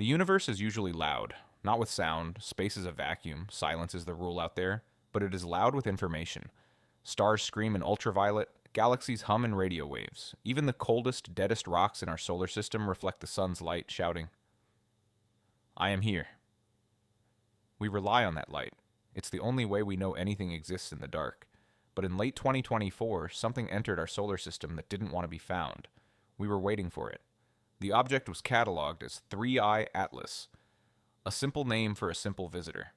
The universe is usually loud, not with sound. Space is a vacuum. Silence is the rule out there. But it is loud with information. Stars scream in ultraviolet. Galaxies hum in radio waves. Even the coldest, deadest rocks in our solar system reflect the sun's light, shouting, I am here. We rely on that light. It's the only way we know anything exists in the dark. But in late 2024, something entered our solar system that didn't want to be found. We were waiting for it. The object was cataloged as 3I Atlas, a simple name for a simple visitor.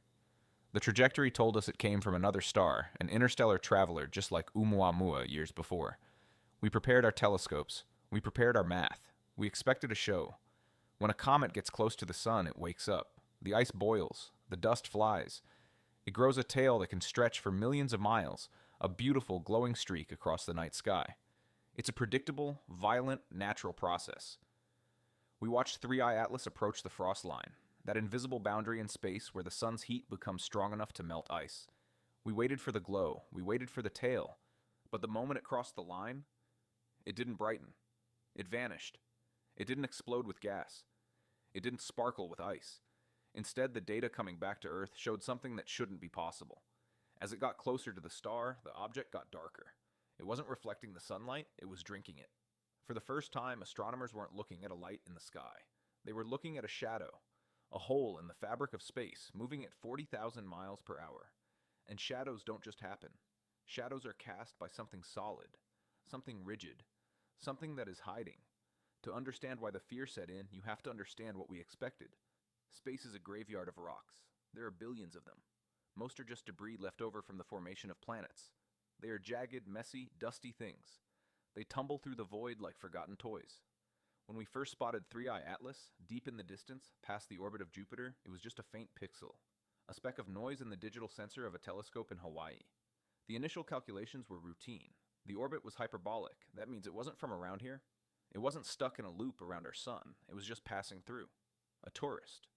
The trajectory told us it came from another star, an interstellar traveler just like Oumuamua years before. We prepared our telescopes. We prepared our math. We expected a show. When a comet gets close to the sun, it wakes up. The ice boils. The dust flies. It grows a tail that can stretch for millions of miles, a beautiful glowing streak across the night sky. It's a predictable, violent, natural process. We watched 3I Atlas approach the frost line, that invisible boundary in space where the sun's heat becomes strong enough to melt ice. We waited for the glow. We waited for the tail. But the moment it crossed the line, it didn't brighten. It vanished. It didn't explode with gas. It didn't sparkle with ice. Instead, the data coming back to Earth showed something that shouldn't be possible. As it got closer to the star, the object got darker. It wasn't reflecting the sunlight, it was drinking it. For the first time, astronomers weren't looking at a light in the sky. They were looking at a shadow, a hole in the fabric of space, moving at 40,000 miles per hour. And shadows don't just happen. Shadows are cast by something solid, something rigid, something that is hiding. To understand why the fear set in, you have to understand what we expected. Space is a graveyard of rocks. There are billions of them. Most are just debris left over from the formation of planets. They are jagged, messy, dusty things. They tumble through the void like forgotten toys. When we first spotted 3I Atlas, deep in the distance, past the orbit of Jupiter, it was just a faint pixel, a speck of noise in the digital sensor of a telescope in Hawaii. The initial calculations were routine. The orbit was hyperbolic. That means it wasn't from around here. It wasn't stuck in a loop around our sun. It was just passing through. A tourist.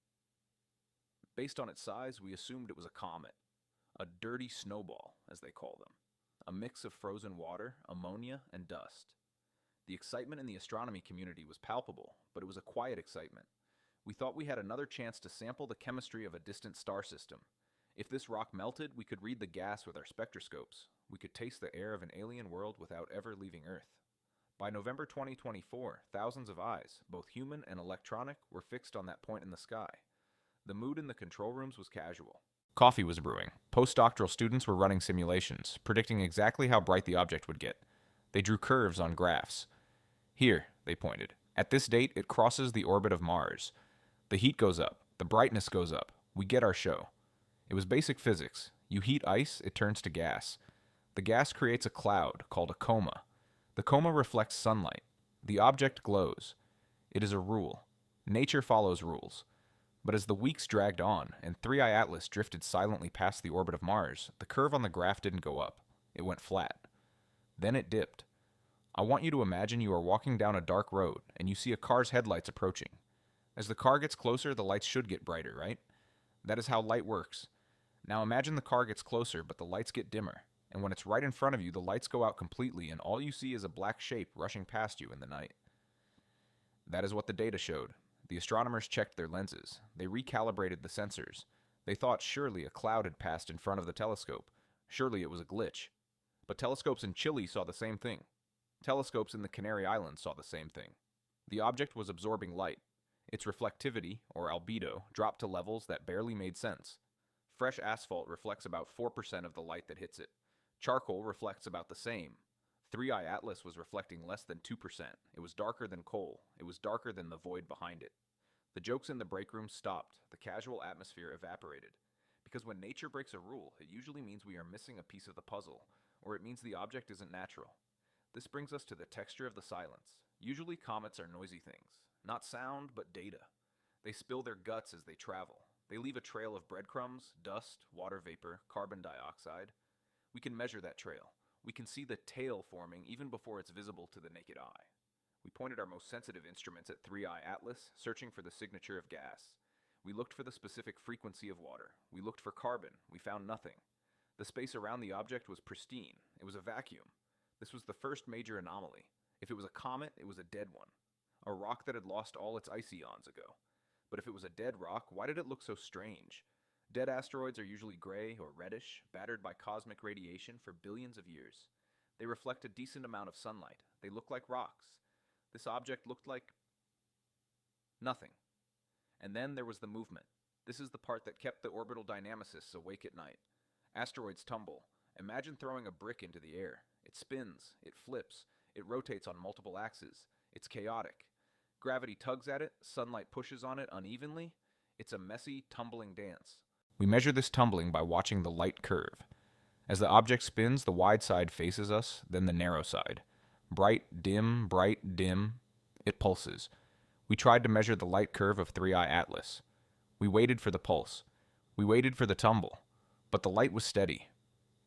Based on its size, we assumed it was a comet. A dirty snowball, as they call them. A mix of frozen water, ammonia, and dust. The excitement in the astronomy community was palpable, but it was a quiet excitement. We thought we had another chance to sample the chemistry of a distant star system. If this rock melted, we could read the gas with our spectroscopes. We could taste the air of an alien world without ever leaving Earth. By November 2024, thousands of eyes, both human and electronic, were fixed on that point in the sky. The mood in the control rooms was casual. Coffee was brewing. Postdoctoral students were running simulations, predicting exactly how bright the object would get. They drew curves on graphs. Here, they pointed. At this date, it crosses the orbit of Mars. The heat goes up. The brightness goes up. We get our show. It was basic physics. You heat ice, it turns to gas. The gas creates a cloud, called a coma. The coma reflects sunlight. The object glows. It is a rule. Nature follows rules. But as the weeks dragged on, and 3I Atlas drifted silently past the orbit of Mars, the curve on the graph didn't go up. It went flat. Then it dipped. I want you to imagine you are walking down a dark road, and you see a car's headlights approaching. As the car gets closer, the lights should get brighter, right? That is how light works. Now imagine the car gets closer, but the lights get dimmer. And when it's right in front of you, the lights go out completely, and all you see is a black shape rushing past you in the night. That is what the data showed. The astronomers checked their lenses. They recalibrated the sensors. They thought surely a cloud had passed in front of the telescope. Surely it was a glitch. But telescopes in Chile saw the same thing. Telescopes in the Canary Islands saw the same thing. The object was absorbing light. Its reflectivity, or albedo, dropped to levels that barely made sense. Fresh asphalt reflects about 4% of the light that hits it. Charcoal reflects about the same. 3I Atlas was reflecting less than 2%. It was darker than coal. It was darker than the void behind it. The jokes in the break room stopped. The casual atmosphere evaporated. Because when nature breaks a rule, it usually means we are missing a piece of the puzzle, or it means the object isn't natural. This brings us to the texture of the silence. Usually comets are noisy things. Not sound, but data. They spill their guts as they travel. They leave a trail of breadcrumbs, dust, water vapor, carbon dioxide. We can measure that trail. We can see the tail forming even before it's visible to the naked eye. We pointed our most sensitive instruments at 3I Atlas, searching for the signature of gas. We looked for the specific frequency of water. We looked for carbon. We found nothing. The space around the object was pristine. It was a vacuum. This was the first major anomaly. If it was a comet, it was a dead one. A rock that had lost all its ice eons ago. But if it was a dead rock, why did it look so strange? Dead asteroids are usually gray or reddish, battered by cosmic radiation for billions of years. They reflect a decent amount of sunlight. They look like rocks. This object looked like nothing. And then there was the movement. This is the part that kept the orbital dynamicists awake at night. Asteroids tumble. Imagine throwing a brick into the air. It spins, it flips, it rotates on multiple axes. It's chaotic. Gravity tugs at it, sunlight pushes on it unevenly. It's a messy, tumbling dance. We measure this tumbling by watching the light curve. As the object spins, the wide side faces us, then the narrow side. Bright, dim, it pulses. We tried to measure the light curve of 3i Atlas. We waited for the pulse. We waited for the tumble. But the light was steady.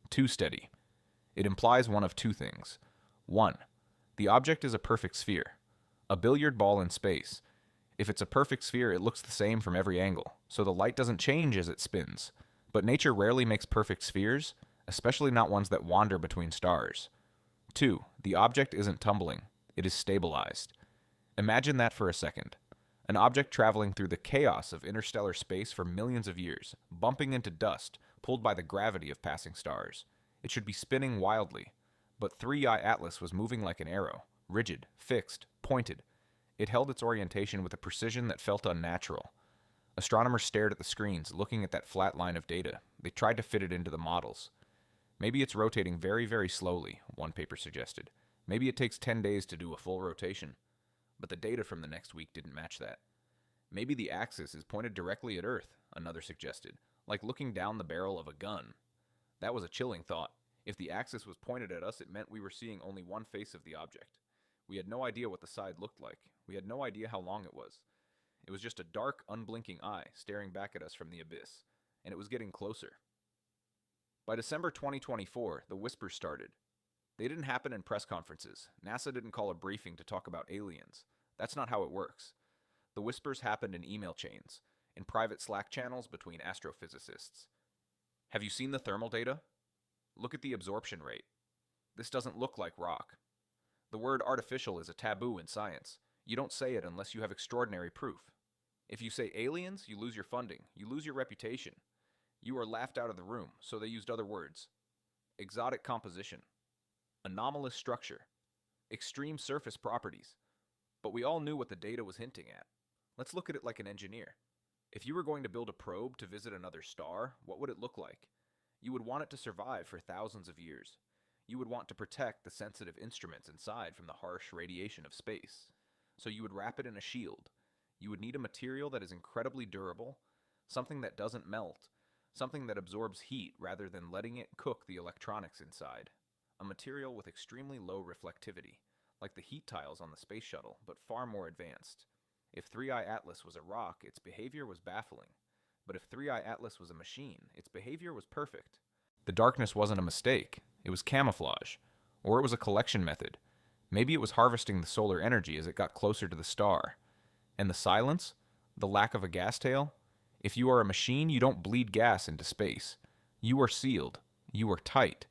Too steady. It implies one of two things. 1. The object is a perfect sphere. A billiard ball in space. If it's a perfect sphere, it looks the same from every angle, so the light doesn't change as it spins. But nature rarely makes perfect spheres, especially not ones that wander between stars. 2. The object isn't tumbling. It is stabilized. Imagine that for a second. An object traveling through the chaos of interstellar space for millions of years, bumping into dust, pulled by the gravity of passing stars. It should be spinning wildly. But 3i Atlas was moving like an arrow, rigid, fixed, pointed. It held its orientation with a precision that felt unnatural. Astronomers stared at the screens, looking at that flat line of data. They tried to fit it into the models. Maybe it's rotating very, very slowly, one paper suggested. Maybe it takes 10 days to do a full rotation. But the data from the next week didn't match that. Maybe the axis is pointed directly at Earth, another suggested, like looking down the barrel of a gun. That was a chilling thought. If the axis was pointed at us, it meant we were seeing only one face of the object. We had no idea what the side looked like. We had no idea how long it was. It was just a dark, unblinking eye staring back at us from the abyss, and it was getting closer. By December 2024, the whispers started. They didn't happen in press conferences. NASA didn't call a briefing to talk about aliens. That's not how it works. The whispers happened in email chains, in private Slack channels between astrophysicists. Have you seen the thermal data? Look at the absorption rate. This doesn't look like rock. The word artificial is a taboo in science. You don't say it unless you have extraordinary proof. If you say aliens, you lose your funding, you lose your reputation. You are laughed out of the room, so they used other words. Exotic composition. Anomalous structure. Extreme surface properties. But we all knew what the data was hinting at. Let's look at it like an engineer. If you were going to build a probe to visit another star, what would it look like? You would want it to survive for thousands of years. You would want to protect the sensitive instruments inside from the harsh radiation of space. So you would wrap it in a shield. You would need a material that is incredibly durable, something that doesn't melt, something that absorbs heat rather than letting it cook the electronics inside. A material with extremely low reflectivity, like the heat tiles on the space shuttle, but far more advanced. If 3i Atlas was a rock, its behavior was baffling. But if 3i Atlas was a machine, its behavior was perfect. The darkness wasn't a mistake. It was camouflage. Or it was a collection method. Maybe it was harvesting the solar energy as it got closer to the star. And the silence? The lack of a gas tail? If you are a machine, you don't bleed gas into space. You are sealed. You are tight.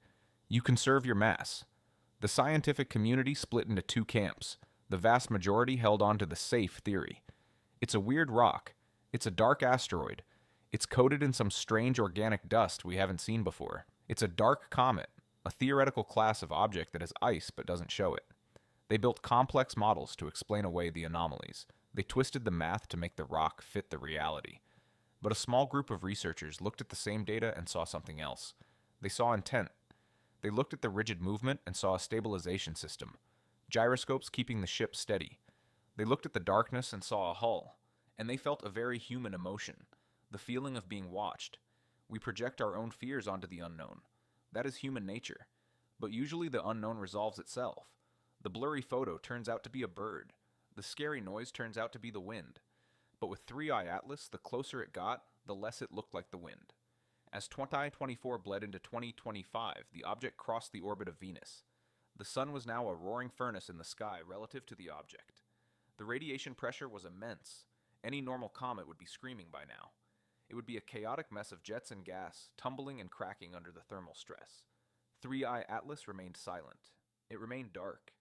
You conserve your mass. The scientific community split into two camps. The vast majority held on to the safe theory. It's a weird rock. It's a dark asteroid. It's coated in some strange organic dust we haven't seen before. It's a dark comet, a theoretical class of object that has ice but doesn't show it. They built complex models to explain away the anomalies. They twisted the math to make the rock fit the reality. But a small group of researchers looked at the same data and saw something else. They saw intent. They looked at the rigid movement and saw a stabilization system. Gyroscopes keeping the ship steady. They looked at the darkness and saw a hull. And they felt a very human emotion. The feeling of being watched. We project our own fears onto the unknown. That is human nature. But usually the unknown resolves itself. The blurry photo turns out to be a bird. The scary noise turns out to be the wind. But with 3i Atlas, the closer it got, the less it looked like the wind. As 2024 bled into 2025, the object crossed the orbit of Venus. The sun was now a roaring furnace in the sky relative to the object. The radiation pressure was immense. Any normal comet would be screaming by now. It would be a chaotic mess of jets and gas, tumbling and cracking under the thermal stress. 3i Atlas remained silent. It remained dark.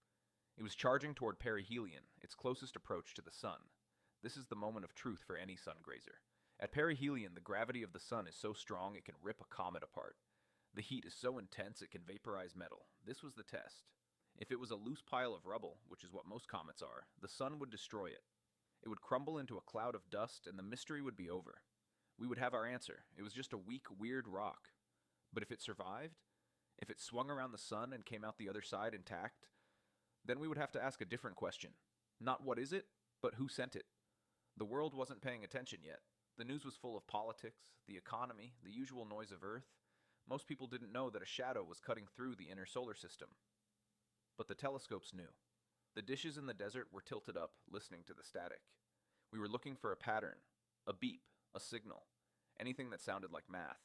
It was charging toward Perihelion, its closest approach to the sun. This is the moment of truth for any sun grazer. At perihelion, the gravity of the sun is so strong it can rip a comet apart. The heat is so intense it can vaporize metal. This was the test. If it was a loose pile of rubble, which is what most comets are, the sun would destroy it. It would crumble into a cloud of dust and the mystery would be over. We would have our answer. It was just a weak, weird rock. But if it survived, if it swung around the sun and came out the other side intact, then we would have to ask a different question. Not what is it, but who sent it. The world wasn't paying attention yet. The news was full of politics, the economy, the usual noise of Earth. Most people didn't know that a shadow was cutting through the inner solar system. But the telescopes knew. The dishes in the desert were tilted up, listening to the static. We were looking for a pattern, a beep, a signal, anything that sounded like math.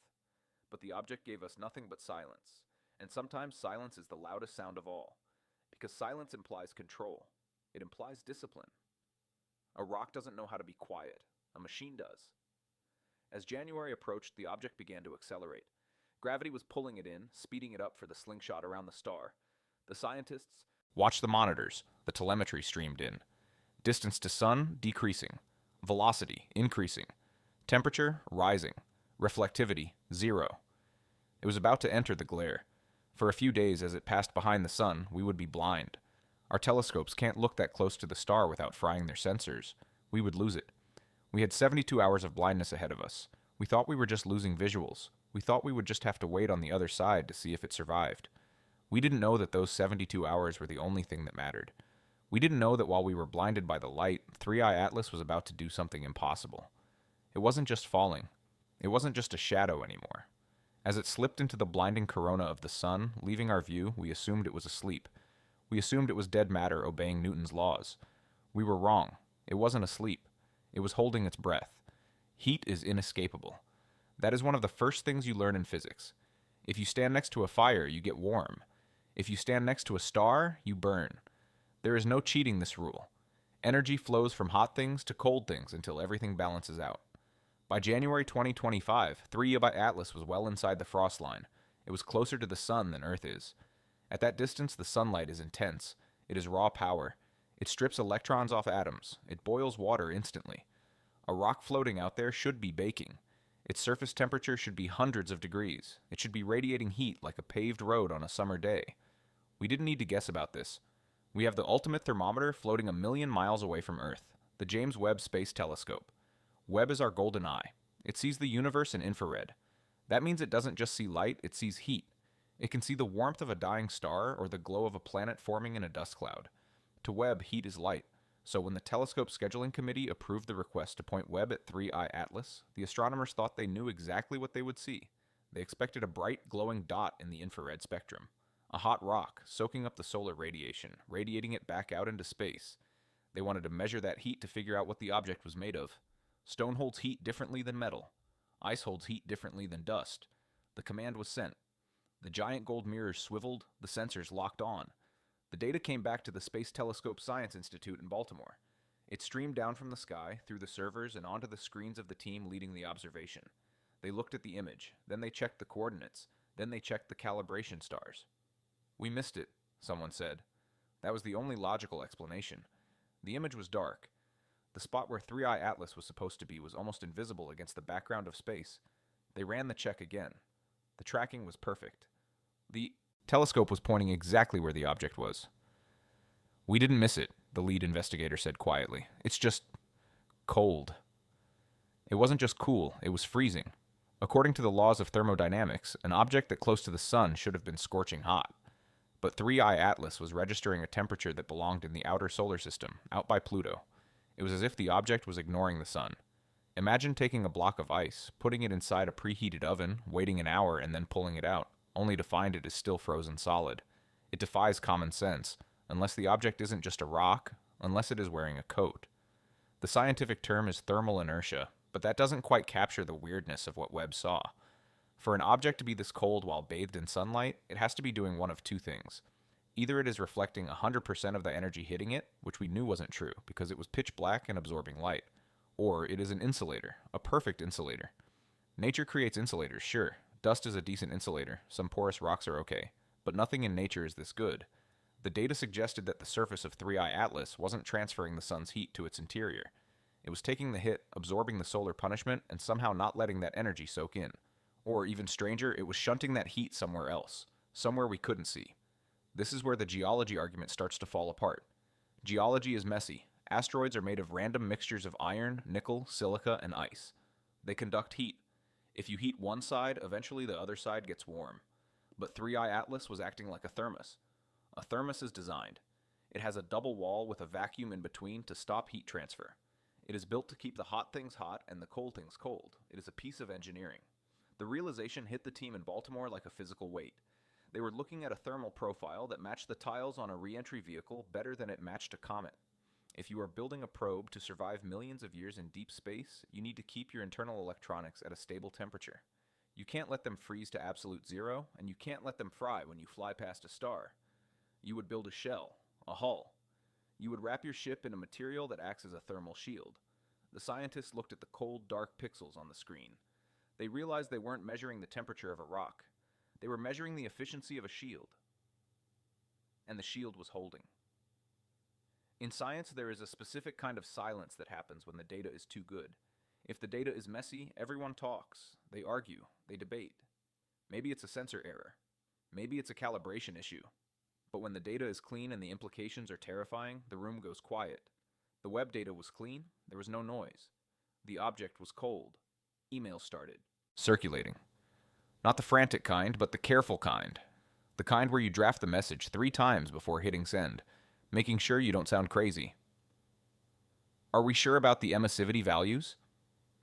But the object gave us nothing but silence. And sometimes silence is the loudest sound of all. Because silence implies control. It implies discipline. A rock doesn't know how to be quiet. A machine does. As January approached, the object began to accelerate. Gravity was pulling it in, speeding it up for the slingshot around the star. The scientists watched the monitors. The telemetry streamed in. Distance to sun, decreasing. Velocity, increasing. Temperature, rising. Reflectivity, 0. It was about to enter the glare. For a few days, as it passed behind the sun, we would be blind. Our telescopes can't look that close to the star without frying their sensors. We would lose it. We had 72 hours of blindness ahead of us. We thought we were just losing visuals. We thought we would just have to wait on the other side to see if it survived. We didn't know that those 72 hours were the only thing that mattered. We didn't know that while we were blinded by the light, 3i Atlas was about to do something impossible. It wasn't just falling. It wasn't just a shadow anymore. As it slipped into the blinding corona of the sun, leaving our view, we assumed it was asleep. We assumed it was dead matter obeying Newton's laws. We were wrong. It wasn't asleep. It was holding its breath. Heat is inescapable. That is one of the first things you learn in physics. If you stand next to a fire, you get warm. If you stand next to a star, you burn. There is no cheating this rule. Energy flows from hot things to cold things until everything balances out. By January 2025, 3 by Atlas was well inside the frost line. It was closer to the sun than Earth is. At that distance, the sunlight is intense. It is raw power. It strips electrons off atoms. It boils water instantly. A rock floating out there should be baking. Its surface temperature should be hundreds of degrees. It should be radiating heat like a paved road on a summer day. We didn't need to guess about this. We have the ultimate thermometer floating 1,000,000 miles away from Earth, the James Webb Space Telescope. Webb is our golden eye. It sees the universe in infrared. That means it doesn't just see light, it sees heat. It can see the warmth of a dying star or the glow of a planet forming in a dust cloud. To Webb, heat is light. So when the telescope scheduling committee approved the request to point Webb at 3i Atlas, the astronomers thought they knew exactly what they would see. They expected a bright, glowing dot in the infrared spectrum. A hot rock, soaking up the solar radiation, radiating it back out into space. They wanted to measure that heat to figure out what the object was made of. Stone holds heat differently than metal. Ice holds heat differently than dust. The command was sent. The giant gold mirrors swiveled, the sensors locked on. The data came back to the Space Telescope Science Institute in Baltimore. It streamed down from the sky, through the servers, and onto the screens of the team leading the observation. They looked at the image, then they checked the coordinates, then they checked the calibration stars. "We missed it," someone said. That was the only logical explanation. The image was dark. The spot where 3i Atlas was supposed to be was almost invisible against the background of space. They ran the check again. The tracking was perfect. The telescope was pointing exactly where the object was. "We didn't miss it," the lead investigator said quietly. "It's just cold." It wasn't just cool, it was freezing. According to the laws of thermodynamics, an object that close to the sun should have been scorching hot. But 3i Atlas was registering a temperature that belonged in the outer solar system, out by Pluto. It was as if the object was ignoring the sun. Imagine taking a block of ice, putting it inside a preheated oven, waiting an hour, and then pulling it out, only to find it is still frozen solid. It defies common sense, unless the object isn't just a rock, unless it is wearing a coat. The scientific term is thermal inertia, but that doesn't quite capture the weirdness of what Webb saw. For an object to be this cold while bathed in sunlight, it has to be doing one of two things. Either it is reflecting 100% of the energy hitting it, which we knew wasn't true because it was pitch black and absorbing light, or it is an insulator, a perfect insulator. Nature creates insulators, sure. Dust is a decent insulator, some porous rocks are okay, but nothing in nature is this good. The data suggested that the surface of 3i Atlas wasn't transferring the sun's heat to its interior. It was taking the hit, absorbing the solar punishment, and somehow not letting that energy soak in. Or, even stranger, it was shunting that heat somewhere else, somewhere we couldn't see. This is where the geology argument starts to fall apart. Geology is messy. Asteroids are made of random mixtures of iron, nickel, silica, and ice. They conduct heat. If you heat one side, eventually the other side gets warm. But 3i Atlas was acting like a thermos. A thermos is designed. It has a double wall with a vacuum in between to stop heat transfer. It is built to keep the hot things hot and the cold things cold. It is a piece of engineering. The realization hit the team in Baltimore like a physical weight. They were looking at a thermal profile that matched the tiles on a re-entry vehicle better than it matched a comet. If you are building a probe to survive millions of years in deep space, you need to keep your internal electronics at a stable temperature. You can't let them freeze to absolute zero, and you can't let them fry when you fly past a star. You would build a shell, a hull. You would wrap your ship in a material that acts as a thermal shield. The scientists looked at the cold, dark pixels on the screen. They realized they weren't measuring the temperature of a rock. They were measuring the efficiency of a shield. And the shield was holding. In science, there is a specific kind of silence that happens when the data is too good. If the data is messy, everyone talks. They argue. They debate. Maybe it's a sensor error. Maybe it's a calibration issue. But when the data is clean and the implications are terrifying, the room goes quiet. The web data was clean. There was no noise. The object was cold. Emails started circulating. Not the frantic kind, but the careful kind. The kind where you draft the message 3 times before hitting send, making sure you don't sound crazy. Are we sure about the emissivity values?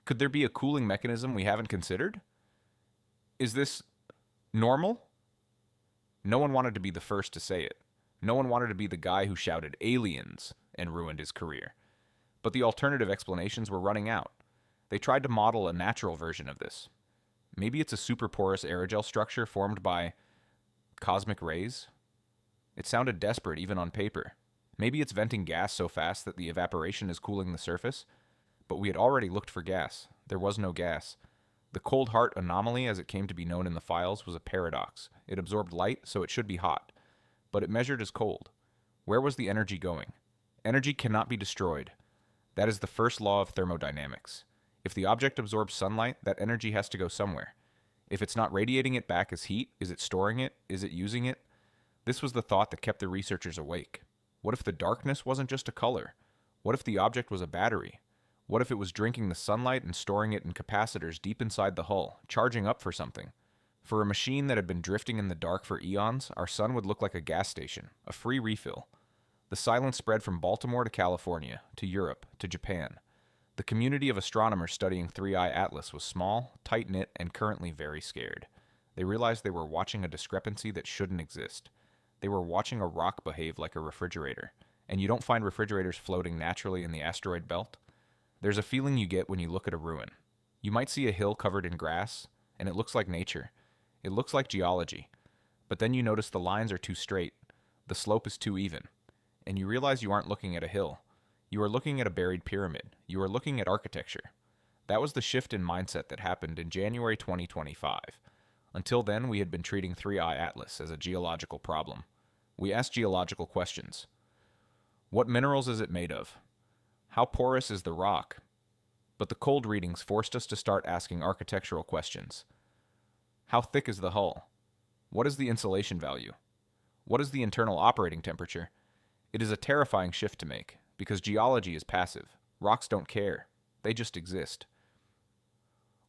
Could there be a cooling mechanism we haven't considered? Is this normal? No one wanted to be the first to say it. No one wanted to be the guy who shouted aliens and ruined his career. But the alternative explanations were running out. They tried to model a natural version of this. Maybe it's a superporous aerogel structure formed by cosmic rays? It sounded desperate even on paper. Maybe it's venting gas so fast that the evaporation is cooling the surface? But we had already looked for gas. There was no gas. The cold heart anomaly, as it came to be known in the files, was a paradox. It absorbed light, so it should be hot. But it measured as cold. Where was the energy going? Energy cannot be destroyed. That is the first law of thermodynamics. If the object absorbs sunlight, that energy has to go somewhere. If it's not radiating it back as heat, is it storing it? Is it using it? This was the thought that kept the researchers awake. What if the darkness wasn't just a color? What if the object was a battery? What if it was drinking the sunlight and storing it in capacitors deep inside the hull, charging up for something? For a machine that had been drifting in the dark for eons, our sun would look like a gas station, a free refill. The silence spread from Baltimore to California, to Europe, to Japan. The community of astronomers studying 3i Atlas was small, tight-knit, and currently very scared. They realized they were watching a discrepancy that shouldn't exist. They were watching a rock behave like a refrigerator. And you don't find refrigerators floating naturally in the asteroid belt. There's a feeling you get when you look at a ruin. You might see a hill covered in grass, and it looks like nature. It looks like geology. But then you notice the lines are too straight. The slope is too even. And you realize you aren't looking at a hill. You are looking at a buried pyramid. You are looking at architecture. That was the shift in mindset that happened in January 2025. Until then, we had been treating 3i Atlas as a geological problem. We asked geological questions. What minerals is it made of? How porous is the rock? But the cold readings forced us to start asking architectural questions. How thick is the hull? What is the insulation value? What is the internal operating temperature? It is a terrifying shift to make, because geology is passive. Rocks don't care. They just exist.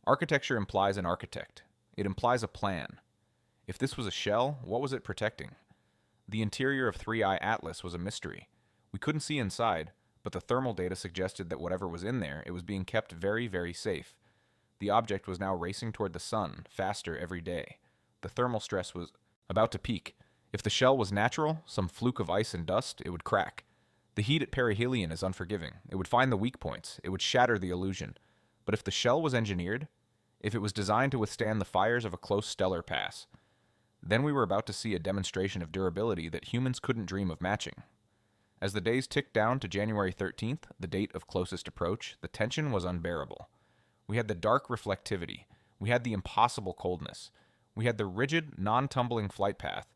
Architecture implies an architect. It implies a plan. If this was a shell, what was it protecting? The interior of 3i Atlas was a mystery. We couldn't see inside, but the thermal data suggested that whatever was in there, it was being kept very, very safe. The object was now racing toward the sun, faster every day. The thermal stress was about to peak. If the shell was natural, some fluke of ice and dust, it would crack. The heat at Perihelion is unforgiving. It would find the weak points. It would shatter the illusion. But if the shell was engineered, if it was designed to withstand the fires of a close stellar pass, then we were about to see a demonstration of durability that humans couldn't dream of matching. As the days ticked down to January 13th, the date of closest approach, the tension was unbearable. We had the dark reflectivity. We had the impossible coldness. We had the rigid, non-tumbling flight path.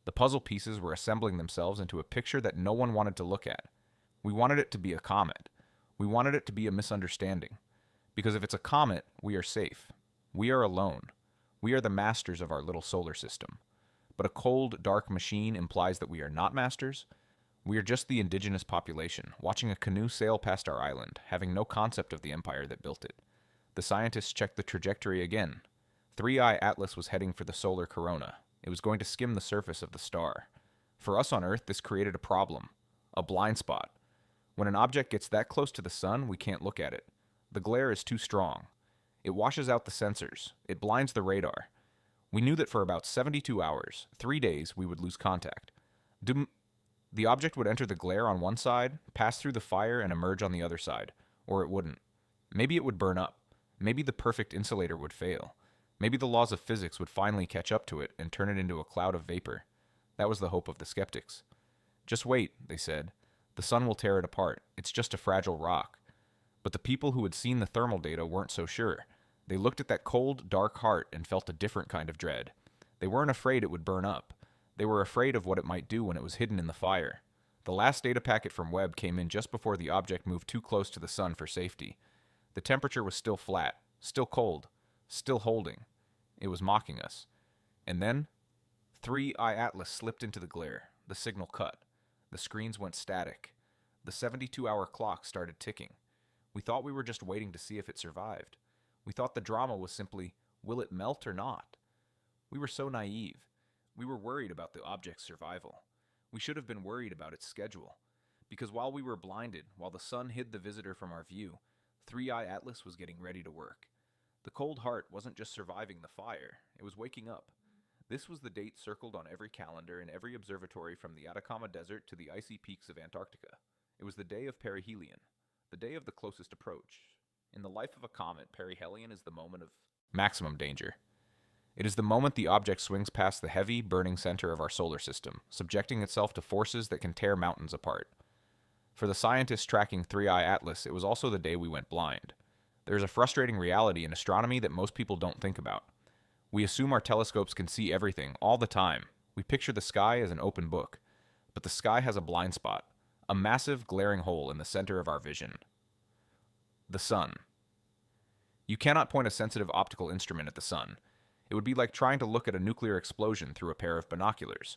The puzzle pieces were assembling themselves into a picture that no one wanted to look at. We wanted it to be a comet. We wanted it to be a misunderstanding. Because if it's a comet, we are safe. We are alone. We are the masters of our little solar system. But a cold, dark machine implies that we are not masters. We are just the indigenous population, watching a canoe sail past our island, having no concept of the empire that built it. The scientists checked the trajectory again. 3i Atlas was heading for the solar corona. It was going to skim the surface of the star. For us on Earth, this created a problem, a blind spot. When an object gets that close to the sun, we can't look at it. The glare is too strong. It washes out the sensors. It blinds the radar. We knew that for about 72 hours, 3 days, we would lose contact. The object would enter the glare on one side, pass through the fire, and emerge on the other side. Or it wouldn't. Maybe it would burn up. Maybe the perfect insulator would fail. Maybe the laws of physics would finally catch up to it and turn it into a cloud of vapor. That was the hope of the skeptics. Just wait, they said. The sun will tear it apart. It's just a fragile rock. But the people who had seen the thermal data weren't so sure. They looked at that cold, dark heart and felt a different kind of dread. They weren't afraid it would burn up. They were afraid of what it might do when it was hidden in the fire. The last data packet from Webb came in just before the object moved too close to the sun for safety. The temperature was still flat, still cold, still holding. It was mocking us. And then, 3i Atlas slipped into the glare. The signal cut. The screens went static. The 72-hour clock started ticking. We thought we were just waiting to see if it survived. We thought the drama was simply, will it melt or not? We were so naive. We were worried about the object's survival. We should have been worried about its schedule. Because while we were blinded, while the sun hid the visitor from our view, 3i Atlas was getting ready to work. The cold heart wasn't just surviving the fire, it was waking up. This was the date circled on every calendar in every observatory from the Atacama Desert to the icy peaks of Antarctica. It was the day of Perihelion, the day of the closest approach. In the life of a comet, perihelion is the moment of maximum danger. It is the moment the object swings past the heavy, burning center of our solar system, subjecting itself to forces that can tear mountains apart. For the scientists tracking 3i Atlas, it was also the day we went blind. There is a frustrating reality in astronomy that most people don't think about. We assume our telescopes can see everything, all the time. We picture the sky as an open book. But the sky has a blind spot, a massive, glaring hole in the center of our vision. The sun. You cannot point a sensitive optical instrument at the sun. It would be like trying to look at a nuclear explosion through a pair of binoculars.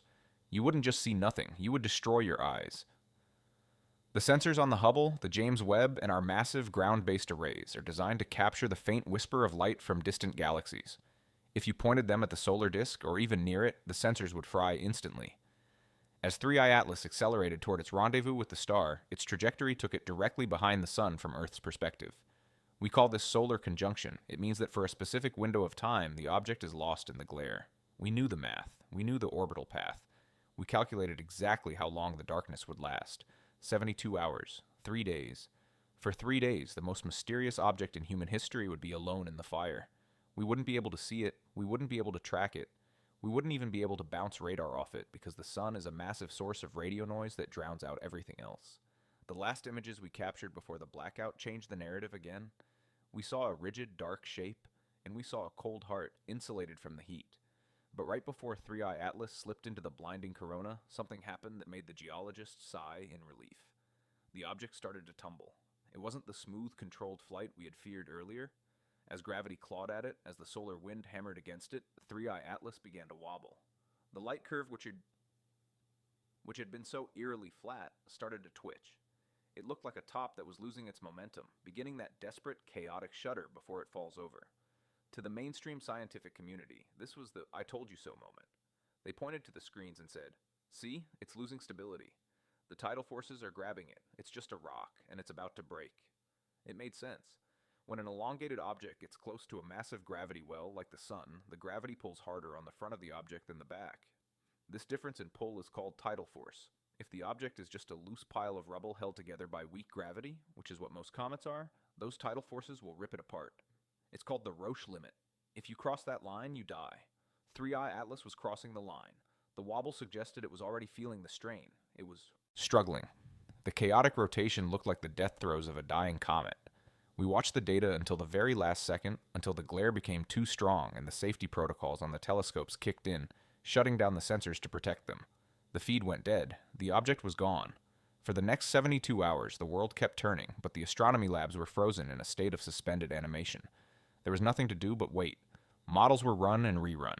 You wouldn't just see nothing, you would destroy your eyes. The sensors on the Hubble, the James Webb, and our massive ground-based arrays are designed to capture the faint whisper of light from distant galaxies. If you pointed them at the solar disk, or even near it, the sensors would fry instantly. As 3i Atlas accelerated toward its rendezvous with the star, its trajectory took it directly behind the sun from Earth's perspective. We call this solar conjunction. It means that for a specific window of time, the object is lost in the glare. We knew the math. We knew the orbital path. We calculated exactly how long the darkness would last. 72 hours. 3 days. For 3 days, the most mysterious object in human history would be alone in the fire. We wouldn't be able to see it. We wouldn't be able to track it. We wouldn't even be able to bounce radar off it because the sun is a massive source of radio noise that drowns out everything else. The last images we captured before the blackout changed the narrative again. We saw a rigid, dark shape, and we saw a cold heart insulated from the heat. But right before 3i Atlas slipped into the blinding corona, something happened that made the geologists sigh in relief. The object started to tumble. It wasn't the smooth, controlled flight we had feared earlier. As gravity clawed at it, as the solar wind hammered against it, 3i Atlas began to wobble. The light curve, which had been so eerily flat, started to twitch. It looked like a top that was losing its momentum, beginning that desperate, chaotic shudder before it falls over. To the mainstream scientific community, this was the I told you so moment. They pointed to the screens and said, "See, it's losing stability. The tidal forces are grabbing it. It's just a rock, and it's about to break." It made sense. When an elongated object gets close to a massive gravity well, like the sun, the gravity pulls harder on the front of the object than the back. This difference in pull is called tidal force. If the object is just a loose pile of rubble held together by weak gravity, which is what most comets are, those tidal forces will rip it apart. It's called the Roche limit. If you cross that line, you die. 3i Atlas was crossing the line. The wobble suggested it was already feeling the strain. It was struggling. The chaotic rotation looked like the death throes of a dying comet. We watched the data until the very last second, until the glare became too strong and the safety protocols on the telescopes kicked in, shutting down the sensors to protect them. The feed went dead. The object was gone. For the next 72 hours, the world kept turning, but the astronomy labs were frozen in a state of suspended animation. There was nothing to do but wait. Models were run and rerun.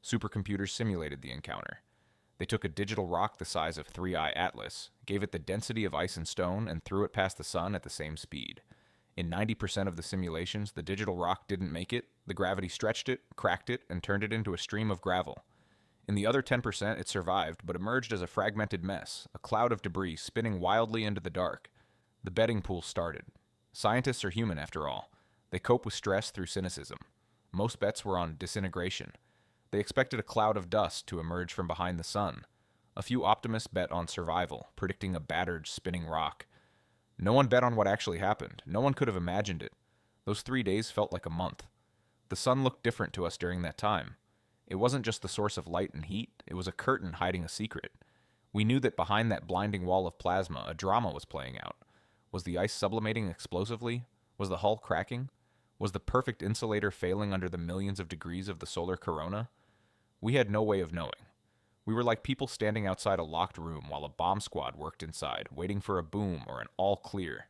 Supercomputers simulated the encounter. They took a digital rock the size of 3i Atlas, gave it the density of ice and stone, and threw it past the sun at the same speed. In 90% of the simulations, the digital rock didn't make it, the gravity stretched it, cracked it, and turned it into a stream of gravel. In the other 10%, it survived, but emerged as a fragmented mess, a cloud of debris spinning wildly into the dark. The betting pool started. Scientists are human, after all. They cope with stress through cynicism. Most bets were on disintegration. They expected a cloud of dust to emerge from behind the sun. A few optimists bet on survival, predicting a battered, spinning rock. No one bet on what actually happened. No one could have imagined it. Those 3 days felt like a month. The sun looked different to us during that time. It wasn't just the source of light and heat, it was a curtain hiding a secret. We knew that behind that blinding wall of plasma, a drama was playing out. Was the ice sublimating explosively? Was the hull cracking? Was the perfect insulator failing under the millions of degrees of the solar corona? We had no way of knowing. We were like people standing outside a locked room while a bomb squad worked inside, waiting for a boom or an all clear.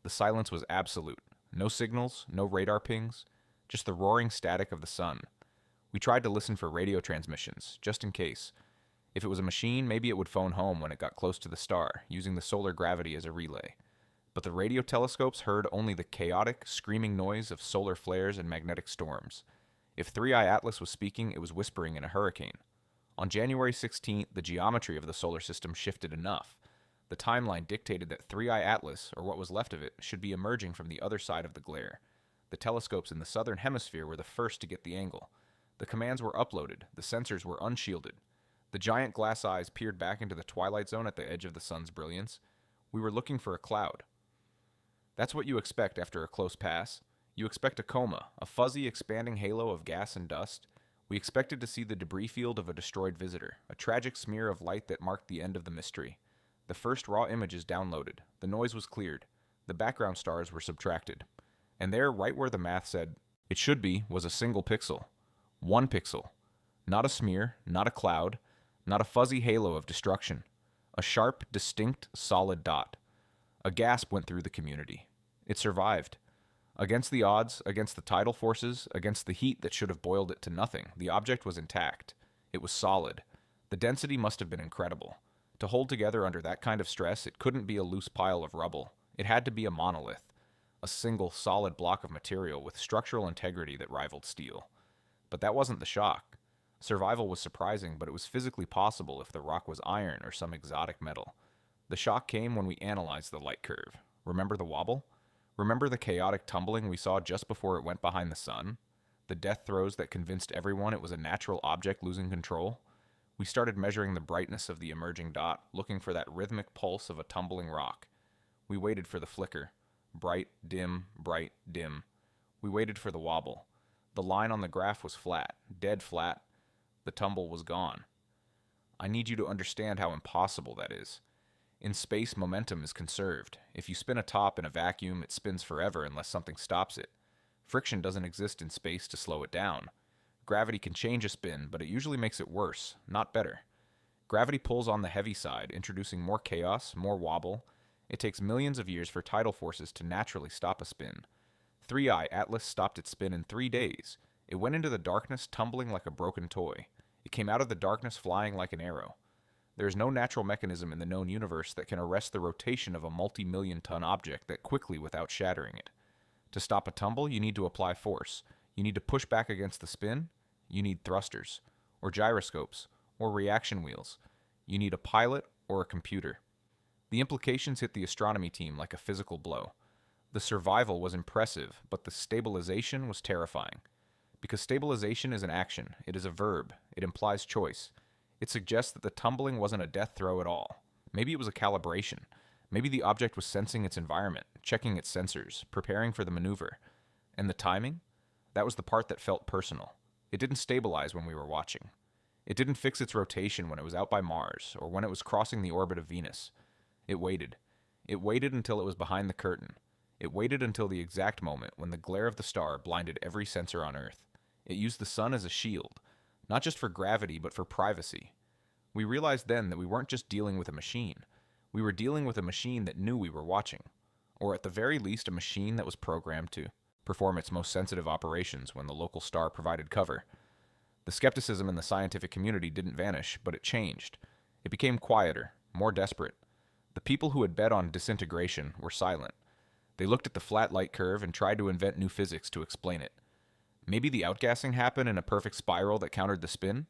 The silence was absolute. No signals, no radar pings, just the roaring static of the sun. We tried to listen for radio transmissions, just in case. If it was a machine, maybe it would phone home when it got close to the star, using the solar gravity as a relay. But the radio telescopes heard only the chaotic, screaming noise of solar flares and magnetic storms. If 3i Atlas was speaking, it was whispering in a hurricane. On January 16th, the geometry of the solar system shifted enough. The timeline dictated that 3i Atlas, or what was left of it, should be emerging from the other side of the glare. The telescopes in the southern hemisphere were the first to get the angle. The commands were uploaded, the sensors were unshielded. The giant glass eyes peered back into the twilight zone at the edge of the sun's brilliance. We were looking for a cloud. That's what you expect after a close pass. You expect a coma, a fuzzy, expanding halo of gas and dust. We expected to see the debris field of a destroyed visitor, a tragic smear of light that marked the end of the mystery. The first raw images downloaded. The noise was cleared. The background stars were subtracted. And there, right where the math said it should be, was a single pixel. One pixel. Not a smear, not a cloud, not a fuzzy halo of destruction. A sharp, distinct, solid dot. A gasp went through the community. It survived. Against the odds, against the tidal forces, against the heat that should have boiled it to nothing, the object was intact. It was solid. The density must have been incredible. To hold together under that kind of stress, it couldn't be a loose pile of rubble. It had to be a monolith. A single, solid block of material with structural integrity that rivaled steel. But that wasn't the shock. Survival was surprising, but it was physically possible if the rock was iron or some exotic metal. The shock came when we analyzed the light curve. Remember the wobble? Remember the chaotic tumbling we saw just before it went behind the sun? The death throes that convinced everyone it was a natural object losing control? We started measuring the brightness of the emerging dot, looking for that rhythmic pulse of a tumbling rock. We waited for the flicker. Bright, dim, bright, dim. We waited for the wobble. The line on the graph was flat, dead flat. The tumble was gone. I need you to understand how impossible that is. In space, momentum is conserved. If you spin a top in a vacuum, it spins forever unless something stops it. Friction doesn't exist in space to slow it down. Gravity can change a spin, but it usually makes it worse, not better. Gravity pulls on the heavy side, introducing more chaos, more wobble. It takes millions of years for tidal forces to naturally stop a spin. 3i Atlas stopped its spin in 3 days. It went into the darkness tumbling like a broken toy. It came out of the darkness flying like an arrow. There is no natural mechanism in the known universe that can arrest the rotation of a multi-million-ton object that quickly without shattering it. To stop a tumble, you need to apply force. You need to push back against the spin. You need thrusters, or gyroscopes, or reaction wheels. You need a pilot or a computer. The implications hit the astronomy team like a physical blow. The survival was impressive, but the stabilization was terrifying. Because stabilization is an action, it is a verb, it implies choice. It suggests that the tumbling wasn't a death throw at all. Maybe it was a calibration. Maybe the object was sensing its environment, checking its sensors, preparing for the maneuver. And the timing? That was the part that felt personal. It didn't stabilize when we were watching. It didn't fix its rotation when it was out by Mars, or when it was crossing the orbit of Venus. It waited. It waited until it was behind the curtain. It waited until the exact moment when the glare of the star blinded every sensor on Earth. It used the sun as a shield, not just for gravity, but for privacy. We realized then that we weren't just dealing with a machine. We were dealing with a machine that knew we were watching, or at the very least a machine that was programmed to perform its most sensitive operations when the local star provided cover. The skepticism in the scientific community didn't vanish, but it changed. It became quieter, more desperate. The people who had bet on disintegration were silent. They looked at the flat light curve and tried to invent new physics to explain it. Maybe the outgassing happened in a perfect spiral that countered the spin?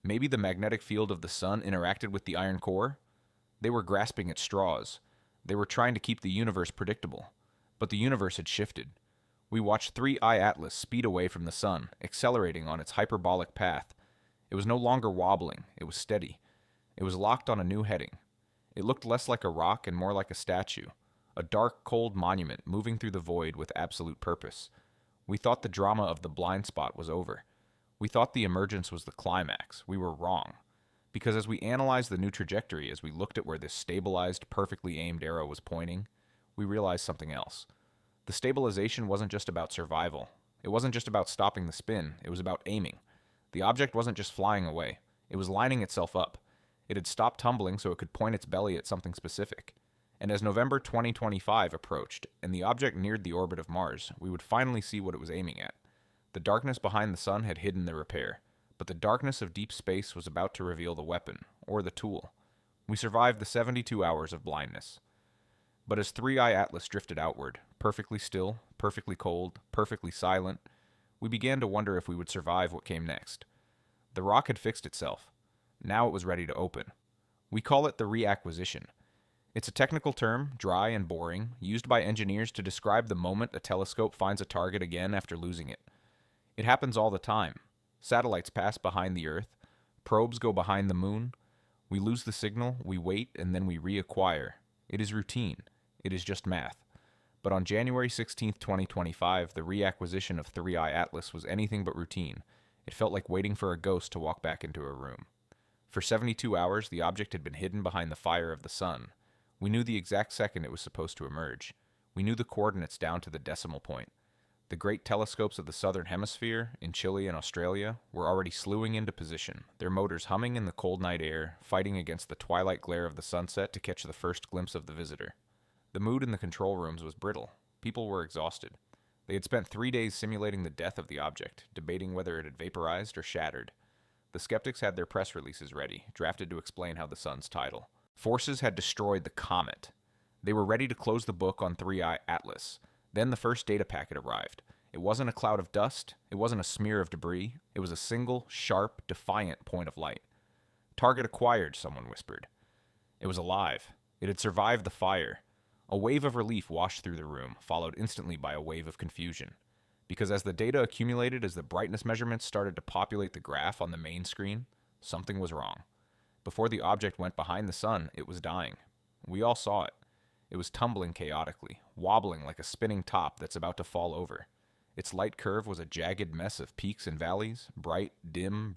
Maybe the magnetic field of the sun interacted with the iron core? They were grasping at straws. They were trying to keep the universe predictable. But the universe had shifted. We watched 3I Atlas speed away from the sun, accelerating on its hyperbolic path. It was no longer wobbling, it was steady. It was locked on a new heading. It looked less like a rock and more like a statue, a dark, cold monument moving through the void with absolute purpose. We thought the drama of the blind spot was over. We thought the emergence was the climax. We were wrong. Because as we analyzed the new trajectory, as we looked at where this stabilized, perfectly aimed arrow was pointing, we realized something else. The stabilization wasn't just about survival. It wasn't just about stopping the spin. It was about aiming. The object wasn't just flying away. It was lining itself up. It had stopped tumbling so it could point its belly at something specific. And as November 2025 approached, and the object neared the orbit of Mars, we would finally see what it was aiming at. The darkness behind the sun had hidden the repair, but the darkness of deep space was about to reveal the weapon, or the tool. We survived the 72 hours of blindness. But as 3I Atlas drifted outward, perfectly still, perfectly cold, perfectly silent, we began to wonder if we would survive what came next. The rock had fixed itself. Now it was ready to open. We call it the reacquisition. It's a technical term, dry and boring, used by engineers to describe the moment a telescope finds a target again after losing it. It happens all the time. Satellites pass behind the Earth. Probes go behind the moon. We lose the signal, we wait, and then we reacquire. It is routine. It is just math. But on January 16, 2025, the reacquisition of 3I Atlas was anything but routine. It felt like waiting for a ghost to walk back into a room. For 72 hours, the object had been hidden behind the fire of the sun. We knew the exact second it was supposed to emerge. We knew the coordinates down to the decimal point. The great telescopes of the southern hemisphere, in Chile and Australia, were already slewing into position, their motors humming in the cold night air, fighting against the twilight glare of the sunset to catch the first glimpse of the visitor. The mood in the control rooms was brittle. People were exhausted. They had spent 3 days simulating the death of the object, debating whether it had vaporized or shattered. The skeptics had their press releases ready, drafted to explain how the sun's tidal forces had destroyed the comet. They were ready to close the book on 3I Atlas. Then the first data packet arrived. It wasn't a cloud of dust. It wasn't a smear of debris. It was a single, sharp, defiant point of light. Target acquired, someone whispered. It was alive. It had survived the fire. A wave of relief washed through the room, followed instantly by a wave of confusion. Because as the data accumulated, as the brightness measurements started to populate the graph on the main screen, something was wrong. Before the object went behind the sun, it was dying. We all saw it. It was tumbling chaotically, wobbling like a spinning top that's about to fall over. Its light curve was a jagged mess of peaks and valleys, bright, dim,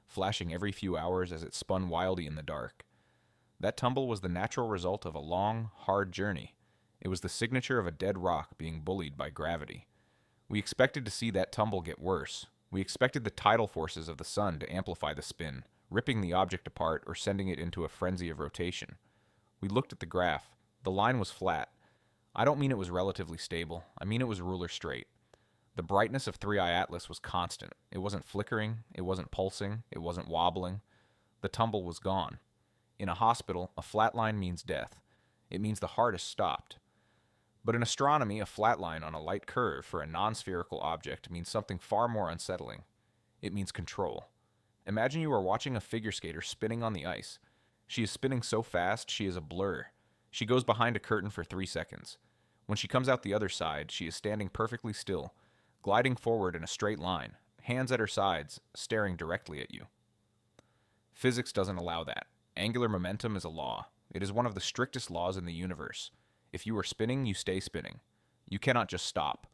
flashing every few hours as it spun wildly in the dark. That tumble was the natural result of a long, hard journey. It was the signature of a dead rock being bullied by gravity. We expected to see that tumble get worse. We expected the tidal forces of the sun to amplify the spin, ripping the object apart or sending it into a frenzy of rotation. We looked at the graph. The line was flat. I don't mean it was relatively stable. I mean it was ruler straight. The brightness of 3I Atlas was constant. It wasn't flickering. It wasn't pulsing. It wasn't wobbling. The tumble was gone. In a hospital, a flat line means death. It means the heart is stopped. But in astronomy, a flat line on a light curve for a non-spherical object means something far more unsettling. It means control. Imagine you are watching a figure skater spinning on the ice. She is spinning so fast, she is a blur. She goes behind a curtain for 3 seconds. When she comes out the other side, she is standing perfectly still, gliding forward in a straight line, hands at her sides, staring directly at you. Physics doesn't allow that. Angular momentum is a law. It is one of the strictest laws in the universe. If you are spinning, you stay spinning. You cannot just stop.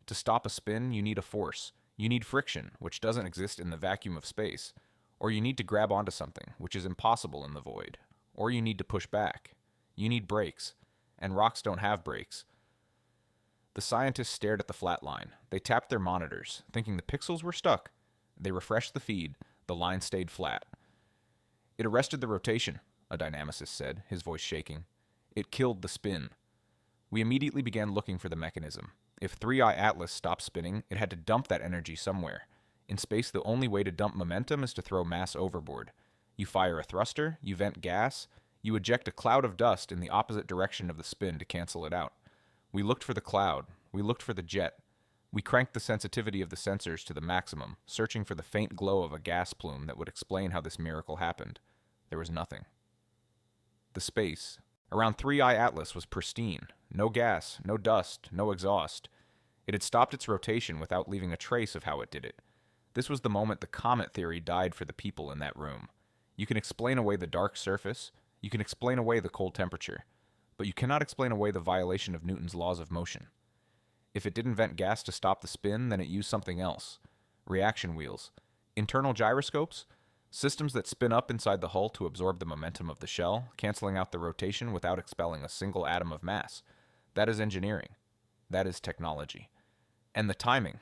To stop a spin, you need a force. You need friction, which doesn't exist in the vacuum of space. Or you need to grab onto something, which is impossible in the void. Or you need to push back. You need brakes. And rocks don't have brakes. The scientists stared at the flat line. They tapped their monitors, thinking the pixels were stuck. They refreshed the feed. The line stayed flat. It arrested the rotation. a dynamicist said, his voice shaking. It killed the spin. We immediately began looking for the mechanism. If 3i Atlas stopped spinning, it had to dump that energy somewhere. In space, the only way to dump momentum is to throw mass overboard. You fire a thruster, you vent gas, you eject a cloud of dust in the opposite direction of the spin to cancel it out. We looked for the cloud. We looked for the jet. We cranked the sensitivity of the sensors to the maximum, searching for the faint glow of a gas plume that would explain how this miracle happened. There was nothing. The space around 3i Atlas was pristine. No gas, no dust, no exhaust. It had stopped its rotation without leaving a trace of how it did it. This was the moment the comet theory died for the people in that room. You can explain away the dark surface, you can explain away the cold temperature, but you cannot explain away the violation of Newton's laws of motion. If it didn't vent gas to stop the spin, then it used something else. Reaction wheels. Internal gyroscopes? Systems that spin up inside the hull to absorb the momentum of the shell, canceling out the rotation without expelling a single atom of mass. That is engineering. That is technology. And the timing.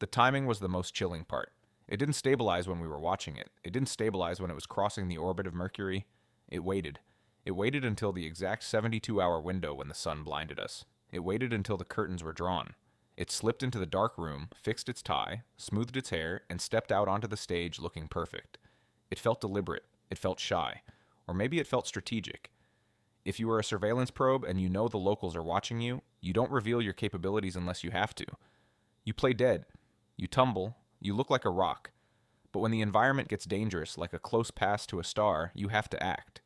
The timing was the most chilling part. It didn't stabilize when we were watching it. It didn't stabilize when it was crossing the orbit of Mercury. It waited. It waited until the exact 72-hour window when the sun blinded us. It waited until the curtains were drawn. It slipped into the dark room, fixed its tie, smoothed its hair, and stepped out onto the stage looking perfect. It felt deliberate. It felt shy. Or maybe it felt strategic. If you are a surveillance probe and you know the locals are watching you, you don't reveal your capabilities unless you have to. You play dead. You tumble. You look like a rock. But when the environment gets dangerous, like a close pass to a star, you have to act.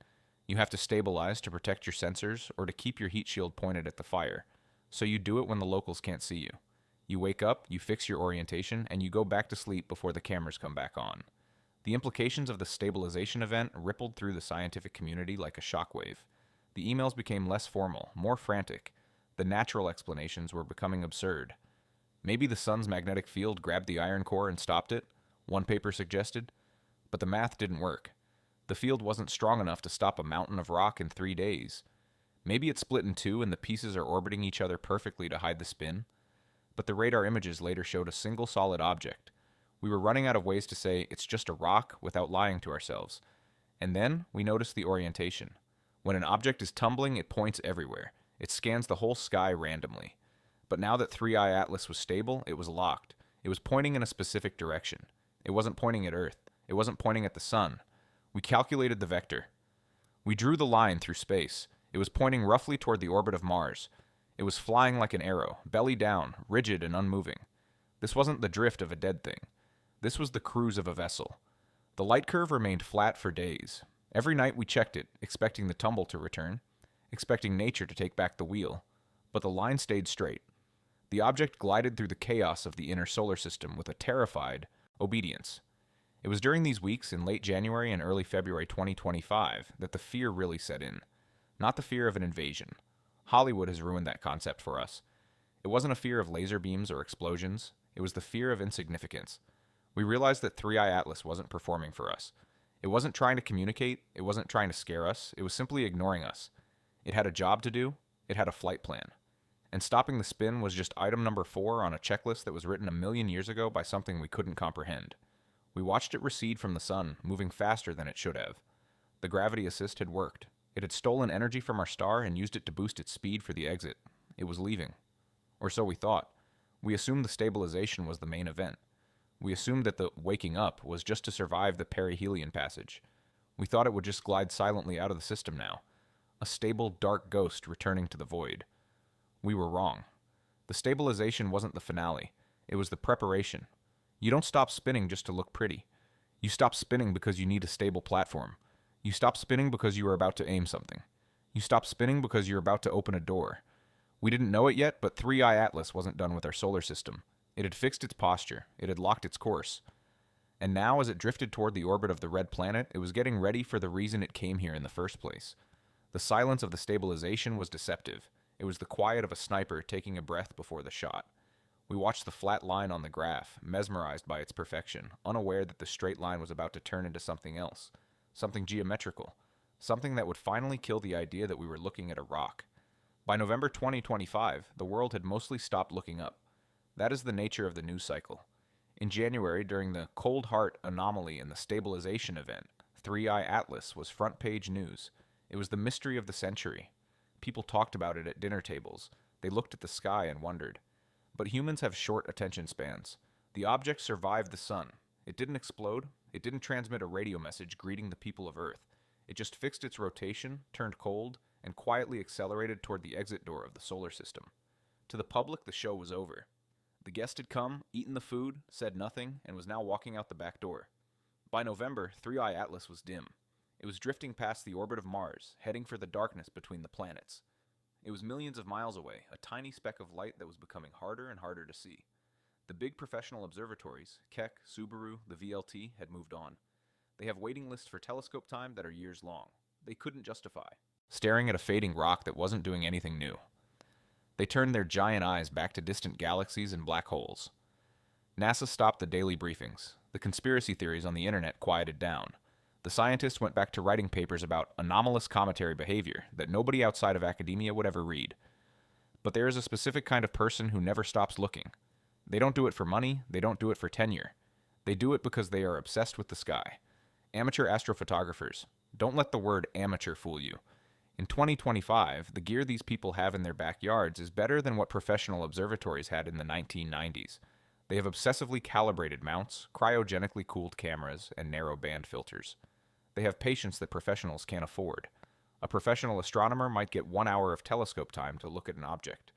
You have to stabilize to protect your sensors or to keep your heat shield pointed at the fire. So you do it when the locals can't see you. You wake up, you fix your orientation, and you go back to sleep before the cameras come back on. The implications of the stabilization event rippled through the scientific community like a shockwave. The emails became less formal, more frantic. The natural explanations were becoming absurd. Maybe the sun's magnetic field grabbed the iron core and stopped it, one paper suggested. But the math didn't work. The field wasn't strong enough to stop a mountain of rock in 3 days. Maybe it split in two and the pieces are orbiting each other perfectly to hide the spin. But the radar images later showed a single solid object. We were running out of ways to say it's just a rock without lying to ourselves. And then we noticed the orientation. When an object is tumbling, it points everywhere. It scans the whole sky randomly. But now that 3i Atlas was stable, it was locked. It was pointing in a specific direction. It wasn't pointing at Earth. It wasn't pointing at the sun. We calculated the vector. We drew the line through space. It was pointing roughly toward the orbit of Mars. It was flying like an arrow, belly down, rigid and unmoving. This wasn't the drift of a dead thing. This was the cruise of a vessel. The light curve remained flat for days. Every night we checked it, expecting the tumble to return, expecting nature to take back the wheel. But the line stayed straight. The object glided through the chaos of the inner solar system with a terrified obedience. It was during these weeks in late January and early February 2025 that the fear really set in. Not the fear of an invasion. Hollywood has ruined that concept for us. It wasn't a fear of laser beams or explosions. It was the fear of insignificance. We realized that 3i Atlas wasn't performing for us. It wasn't trying to communicate. It wasn't trying to scare us. It was simply ignoring us. It had a job to do. It had a flight plan. And stopping the spin was just item number 4 on a checklist that was written 1,000,000 years ago by something we couldn't comprehend. We watched it recede from the sun, moving faster than it should have. The gravity assist had worked. It had stolen energy from our star and used it to boost its speed for the exit. It was leaving. Or so we thought. We assumed the stabilization was the main event. We assumed that the waking up was just to survive the Perihelion passage. We thought it would just glide silently out of the system now. A stable, dark ghost returning to the void. We were wrong. The stabilization wasn't the finale. It was the preparation. You don't stop spinning just to look pretty. You stop spinning because you need a stable platform. You stop spinning because you are about to aim something. You stop spinning because you're about to open a door. We didn't know it yet, but 3i Atlas wasn't done with our solar system. It had fixed its posture. It had locked its course. And now, as it drifted toward the orbit of the red planet, it was getting ready for the reason it came here in the first place. The silence of the stabilization was deceptive. It was the quiet of a sniper taking a breath before the shot. We watched the flat line on the graph, mesmerized by its perfection, unaware that the straight line was about to turn into something else. Something geometrical. Something that would finally kill the idea that we were looking at a rock. By November 2025, the world had mostly stopped looking up. That is the nature of the news cycle. In January, during the cold heart anomaly and the stabilization event, Three-Eye Atlas was front-page news. It was the mystery of the century. People talked about it at dinner tables. They looked at the sky and wondered. But humans have short attention spans. The object survived the sun. It didn't explode. It didn't transmit a radio message greeting the people of Earth. It just fixed its rotation, turned cold, and quietly accelerated toward the exit door of the solar system. To the public, the show was over. The guest had come, eaten the food, said nothing, and was now walking out the back door. By November, Three-Eye Atlas was dim. It was drifting past the orbit of Mars, heading for the darkness between the planets. It was millions of miles away, a tiny speck of light that was becoming harder and harder to see. The big professional observatories, Keck, Subaru, the VLT, had moved on. They have waiting lists for telescope time that are years long. They couldn't justify staring at a fading rock that wasn't doing anything new. They turned their giant eyes back to distant galaxies and black holes. NASA stopped the daily briefings. The conspiracy theories on the internet quieted down. The scientists went back to writing papers about anomalous cometary behavior that nobody outside of academia would ever read. But there is a specific kind of person who never stops looking. They don't do it for money, they don't do it for tenure. They do it because they are obsessed with the sky. Amateur astrophotographers. Don't let the word amateur fool you. In 2025, the gear these people have in their backyards is better than what professional observatories had in the 1990s. They have obsessively calibrated mounts, cryogenically cooled cameras, and narrow band filters. They have patience that professionals can't afford. A professional astronomer might get 1 hour of telescope time to look at an object.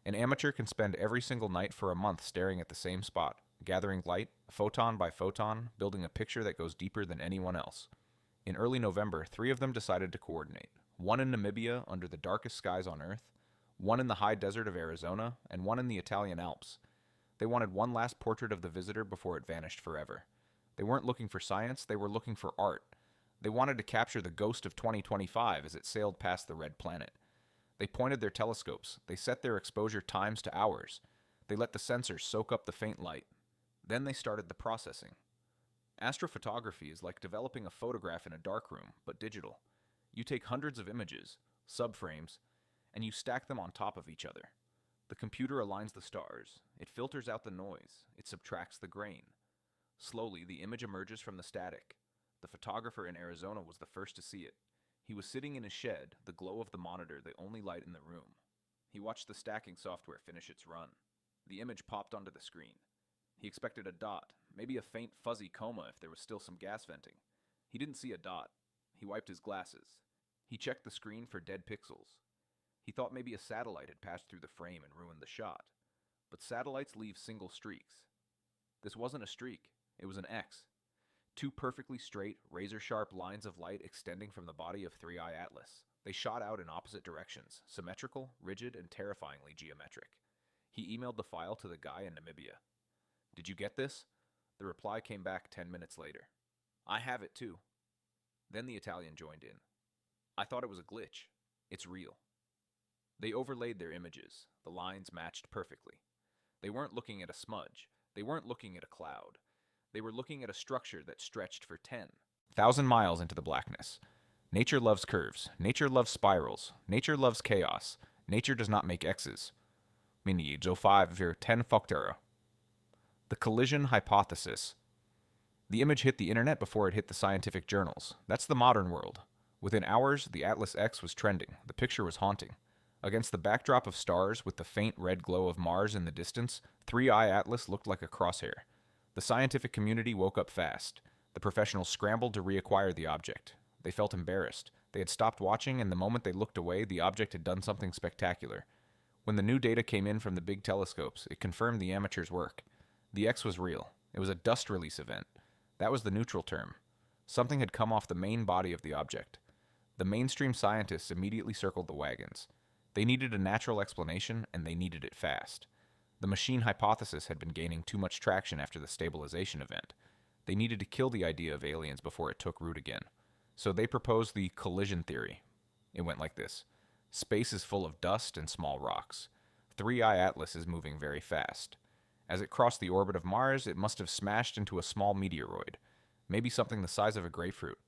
An amateur can spend every single night for a month staring at the same spot, gathering light, photon by photon, building a picture that goes deeper than anyone else. In early November, 3 of them decided to coordinate. One in Namibia under the darkest skies on Earth, one in the high desert of Arizona, and one in the Italian Alps. They wanted one last portrait of the visitor before it vanished forever. They weren't looking for science, they were looking for art. They wanted to capture the ghost of 2025 as it sailed past the red planet. They pointed their telescopes, they set their exposure times to hours. They let the sensors soak up the faint light. Then they started the processing. Astrophotography is like developing a photograph in a darkroom, but digital. You take hundreds of images, subframes, and you stack them on top of each other. The computer aligns the stars, it filters out the noise, it subtracts the grain. Slowly, the image emerges from the static. The photographer in Arizona was the first to see it. He was sitting in his shed, the glow of the monitor the only light in the room. He watched the stacking software finish its run. The image popped onto the screen. He expected a dot, maybe a faint fuzzy coma if there was still some gas venting. He didn't see a dot. He wiped his glasses. He checked the screen for dead pixels. He thought maybe a satellite had passed through the frame and ruined the shot. But satellites leave single streaks. This wasn't a streak, it was an X. 2 perfectly straight, razor-sharp lines of light extending from the body of Three-Eye Atlas. They shot out in opposite directions, symmetrical, rigid, and terrifyingly geometric. He emailed the file to the guy in Namibia. "Did you get this?" The reply came back 10 minutes later. "I have it too." Then the Italian joined in. "I thought it was a glitch. It's real." They overlaid their images. The lines matched perfectly. They weren't looking at a smudge. They weren't looking at a cloud. They were looking at a structure that stretched for 10,000 miles into the blackness. Nature loves curves. Nature loves spirals. Nature loves chaos. Nature does not make X's. Mini 5 vir 10 Foktero. The collision hypothesis. The image hit the internet before it hit the scientific journals. That's the modern world. Within hours, the Atlas X was trending. The picture was haunting. Against the backdrop of stars with the faint red glow of Mars in the distance, Three-Eye Atlas looked like a crosshair. The scientific community woke up fast. The professionals scrambled to reacquire the object. They felt embarrassed. They had stopped watching, and the moment they looked away, the object had done something spectacular. When the new data came in from the big telescopes, it confirmed the amateurs' work. The X was real. It was a dust release event. That was the neutral term. Something had come off the main body of the object. The mainstream scientists immediately circled the wagons. They needed a natural explanation, and they needed it fast. The machine hypothesis had been gaining too much traction after the stabilization event. They needed to kill the idea of aliens before it took root again. So they proposed the collision theory. It went like this. Space is full of dust and small rocks. Three-Eye Atlas is moving very fast. As it crossed the orbit of Mars, it must have smashed into a small meteoroid, maybe something the size of a grapefruit.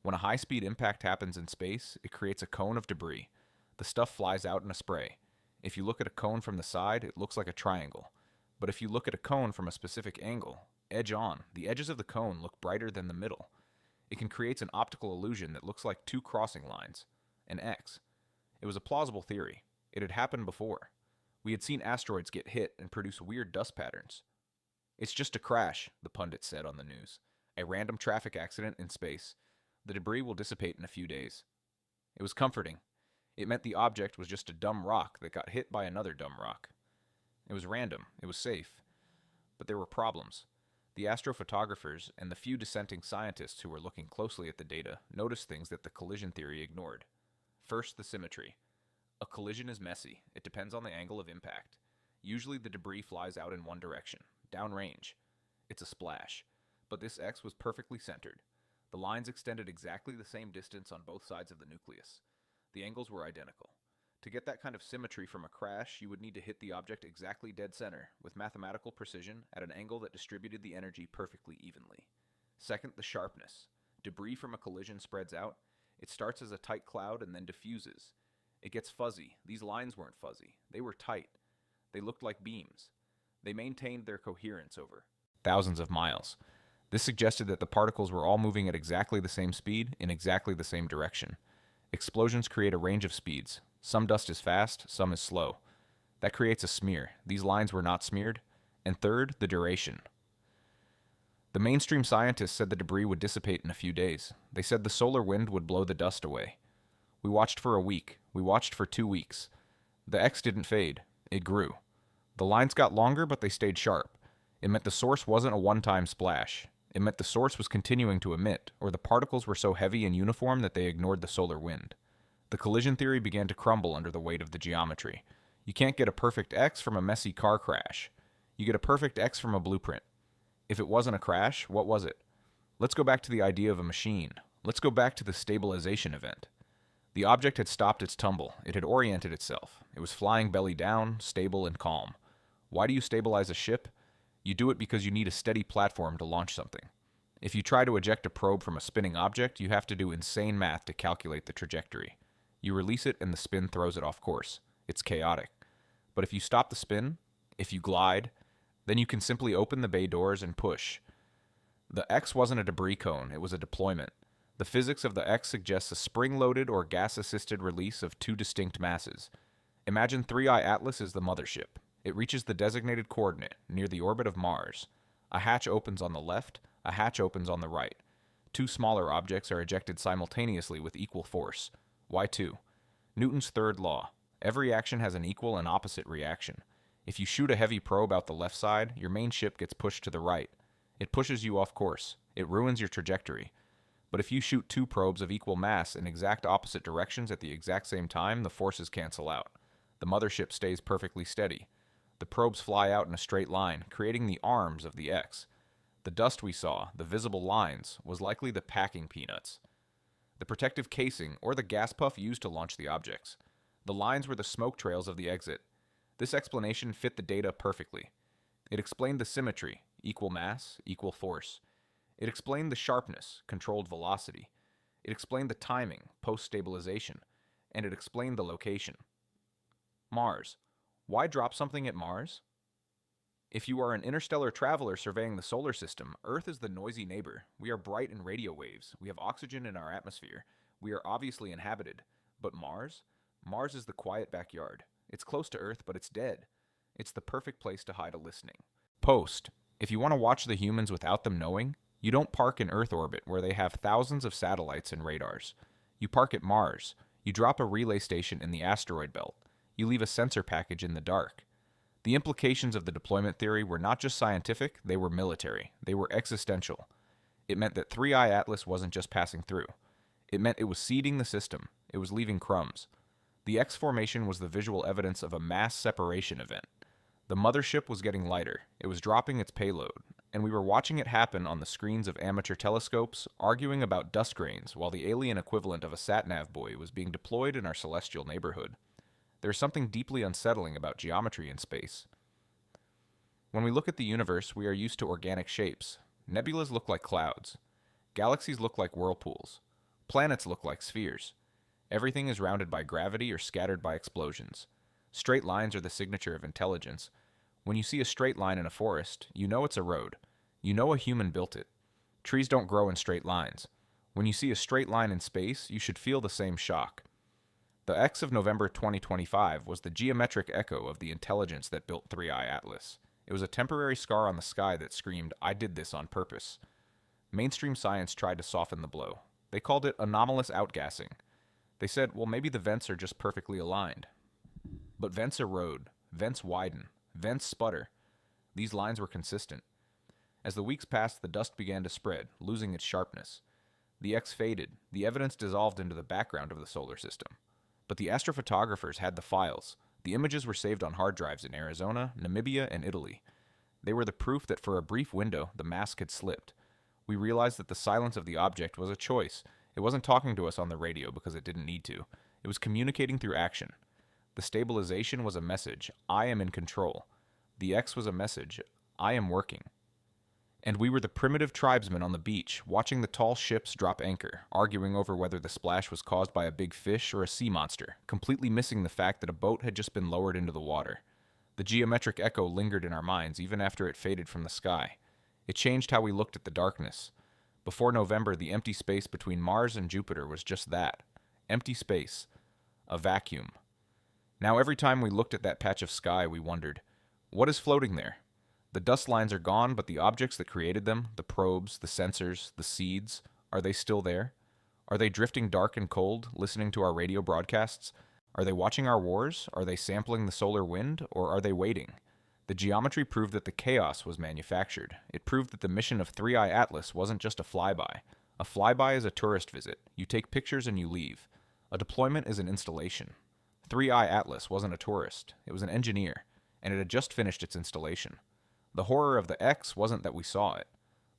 When a high-speed impact happens in space, it creates a cone of debris. The stuff flies out in a spray. If you look at a cone from the side, it looks like a triangle. But if you look at a cone from a specific angle, edge on, the edges of the cone look brighter than the middle. It can create an optical illusion that looks like two crossing lines, an X. It was a plausible theory. It had happened before. We had seen asteroids get hit and produce weird dust patterns. It's just a crash, the pundit said on the news. A random traffic accident in space. The debris will dissipate in a few days. It was comforting. It meant the object was just a dumb rock that got hit by another dumb rock. It was random. It was safe. But there were problems. The astrophotographers and the few dissenting scientists who were looking closely at the data noticed things that the collision theory ignored. First, the symmetry. A collision is messy. It depends on the angle of impact. Usually the debris flies out in one direction, downrange. It's a splash. But this X was perfectly centered. The lines extended exactly the same distance on both sides of the nucleus. The angles were identical. To get that kind of symmetry from a crash, you would need to hit the object exactly dead center, with mathematical precision, at an angle that distributed the energy perfectly evenly. Second, the sharpness. Debris from a collision spreads out. It starts as a tight cloud and then diffuses. It gets fuzzy. These lines weren't fuzzy. They were tight. They looked like beams. They maintained their coherence over thousands of miles. This suggested that the particles were all moving at exactly the same speed, in exactly the same direction. Explosions create a range of speeds. Some dust is fast, some is slow. That creates a smear. These lines were not smeared. And third, the duration. The mainstream scientists said the debris would dissipate in a few days. They said the solar wind would blow the dust away. We watched for a week. We watched for 2 weeks. The X didn't fade. It grew. The lines got longer, but they stayed sharp. It meant the source wasn't a one-time splash. It meant the source was continuing to emit, or the particles were so heavy and uniform that they ignored the solar wind. The collision theory began to crumble under the weight of the geometry. You can't get a perfect X from a messy car crash. You get a perfect X from a blueprint. If it wasn't a crash, what was it? Let's go back to the idea of a machine. Let's go back to the stabilization event. The object had stopped its tumble. It had oriented itself. It was flying belly down, stable and calm. Why do you stabilize a ship? You do it because you need a steady platform to launch something. If you try to eject a probe from a spinning object, you have to do insane math to calculate the trajectory. You release it and the spin throws it off course. It's chaotic. But if you stop the spin, if you glide, then you can simply open the bay doors and push. The X wasn't a debris cone, it was a deployment. The physics of the X suggests a spring-loaded or gas-assisted release of two distinct masses. Imagine 3i Atlas is the mothership. It reaches the designated coordinate, near the orbit of Mars. A hatch opens on the left, a hatch opens on the right. Two smaller objects are ejected simultaneously with equal force. Why two? Newton's third law. Every action has an equal and opposite reaction. If you shoot a heavy probe out the left side, your main ship gets pushed to the right. It pushes you off course. It ruins your trajectory. But if you shoot two probes of equal mass in exact opposite directions at the exact same time, the forces cancel out. The mothership stays perfectly steady. The probes fly out in a straight line, creating the arms of the X. The dust we saw, the visible lines, was likely the packing peanuts. The protective casing, or the gas puff used to launch the objects. The lines were the smoke trails of the exit. This explanation fit the data perfectly. It explained the symmetry, equal mass, equal force. It explained the sharpness, controlled velocity. It explained the timing, post-stabilization. And it explained the location. Mars. Why drop something at Mars? If you are an interstellar traveler surveying the solar system, Earth is the noisy neighbor. We are bright in radio waves. We have oxygen in our atmosphere. We are obviously inhabited. But Mars? Mars is the quiet backyard. It's close to Earth, but it's dead. It's the perfect place to hide a listening. Post. If you want to watch the humans without them knowing, you don't park in Earth orbit where they have thousands of satellites and radars. You park at Mars. You drop a relay station in the asteroid belt. You leave a sensor package in the dark. The implications of the deployment theory were not just scientific, they were military. They were existential. It meant that 3i Atlas wasn't just passing through. It meant it was seeding the system. It was leaving crumbs. The X formation was the visual evidence of a mass separation event. The mothership was getting lighter. It was dropping its payload. And we were watching it happen on the screens of amateur telescopes, arguing about dust grains while the alien equivalent of a sat-nav buoy was being deployed in our celestial neighborhood. There is something deeply unsettling about geometry in space. When we look at the universe, we are used to organic shapes. Nebulas look like clouds. Galaxies look like whirlpools. Planets look like spheres. Everything is rounded by gravity or scattered by explosions. Straight lines are the signature of intelligence. When you see a straight line in a forest, you know it's a road. You know a human built it. Trees don't grow in straight lines. When you see a straight line in space, you should feel the same shock. The X of November 2025 was the geometric echo of the intelligence that built 3i Atlas. It was a temporary scar on the sky that screamed, "I did this on purpose." Mainstream science tried to soften the blow. They called it anomalous outgassing. They said, well, maybe the vents are just perfectly aligned. But vents erode, vents widen, vents sputter. These lines were consistent. As the weeks passed, the dust began to spread, losing its sharpness. The X faded, the evidence dissolved into the background of the solar system. But the astrophotographers had the files. The images were saved on hard drives in Arizona, Namibia, and Italy. They were the proof that for a brief window, the mask had slipped. We realized that the silence of the object was a choice. It wasn't talking to us on the radio because it didn't need to. It was communicating through action. The stabilization was a message, I am in control. The X was a message, I am working. And we were the primitive tribesmen on the beach, watching the tall ships drop anchor, arguing over whether the splash was caused by a big fish or a sea monster, completely missing the fact that a boat had just been lowered into the water. The geometric echo lingered in our minds even after it faded from the sky. It changed how we looked at the darkness. Before November, the empty space between Mars and Jupiter was just that. Empty space. A vacuum. Now every time we looked at that patch of sky, we wondered, what is floating there? The dust lines are gone, but the objects that created them, the probes, the sensors, the seeds, are they still there? Are they drifting dark and cold, listening to our radio broadcasts? Are they watching our wars? Are they sampling the solar wind? Or are they waiting? The geometry proved that the chaos was manufactured. It proved that the mission of 3i Atlas wasn't just a flyby. A flyby is a tourist visit. You take pictures and you leave. A deployment is an installation. 3i Atlas wasn't a tourist. It was an engineer, and it had just finished its installation. The horror of the X wasn't that we saw it.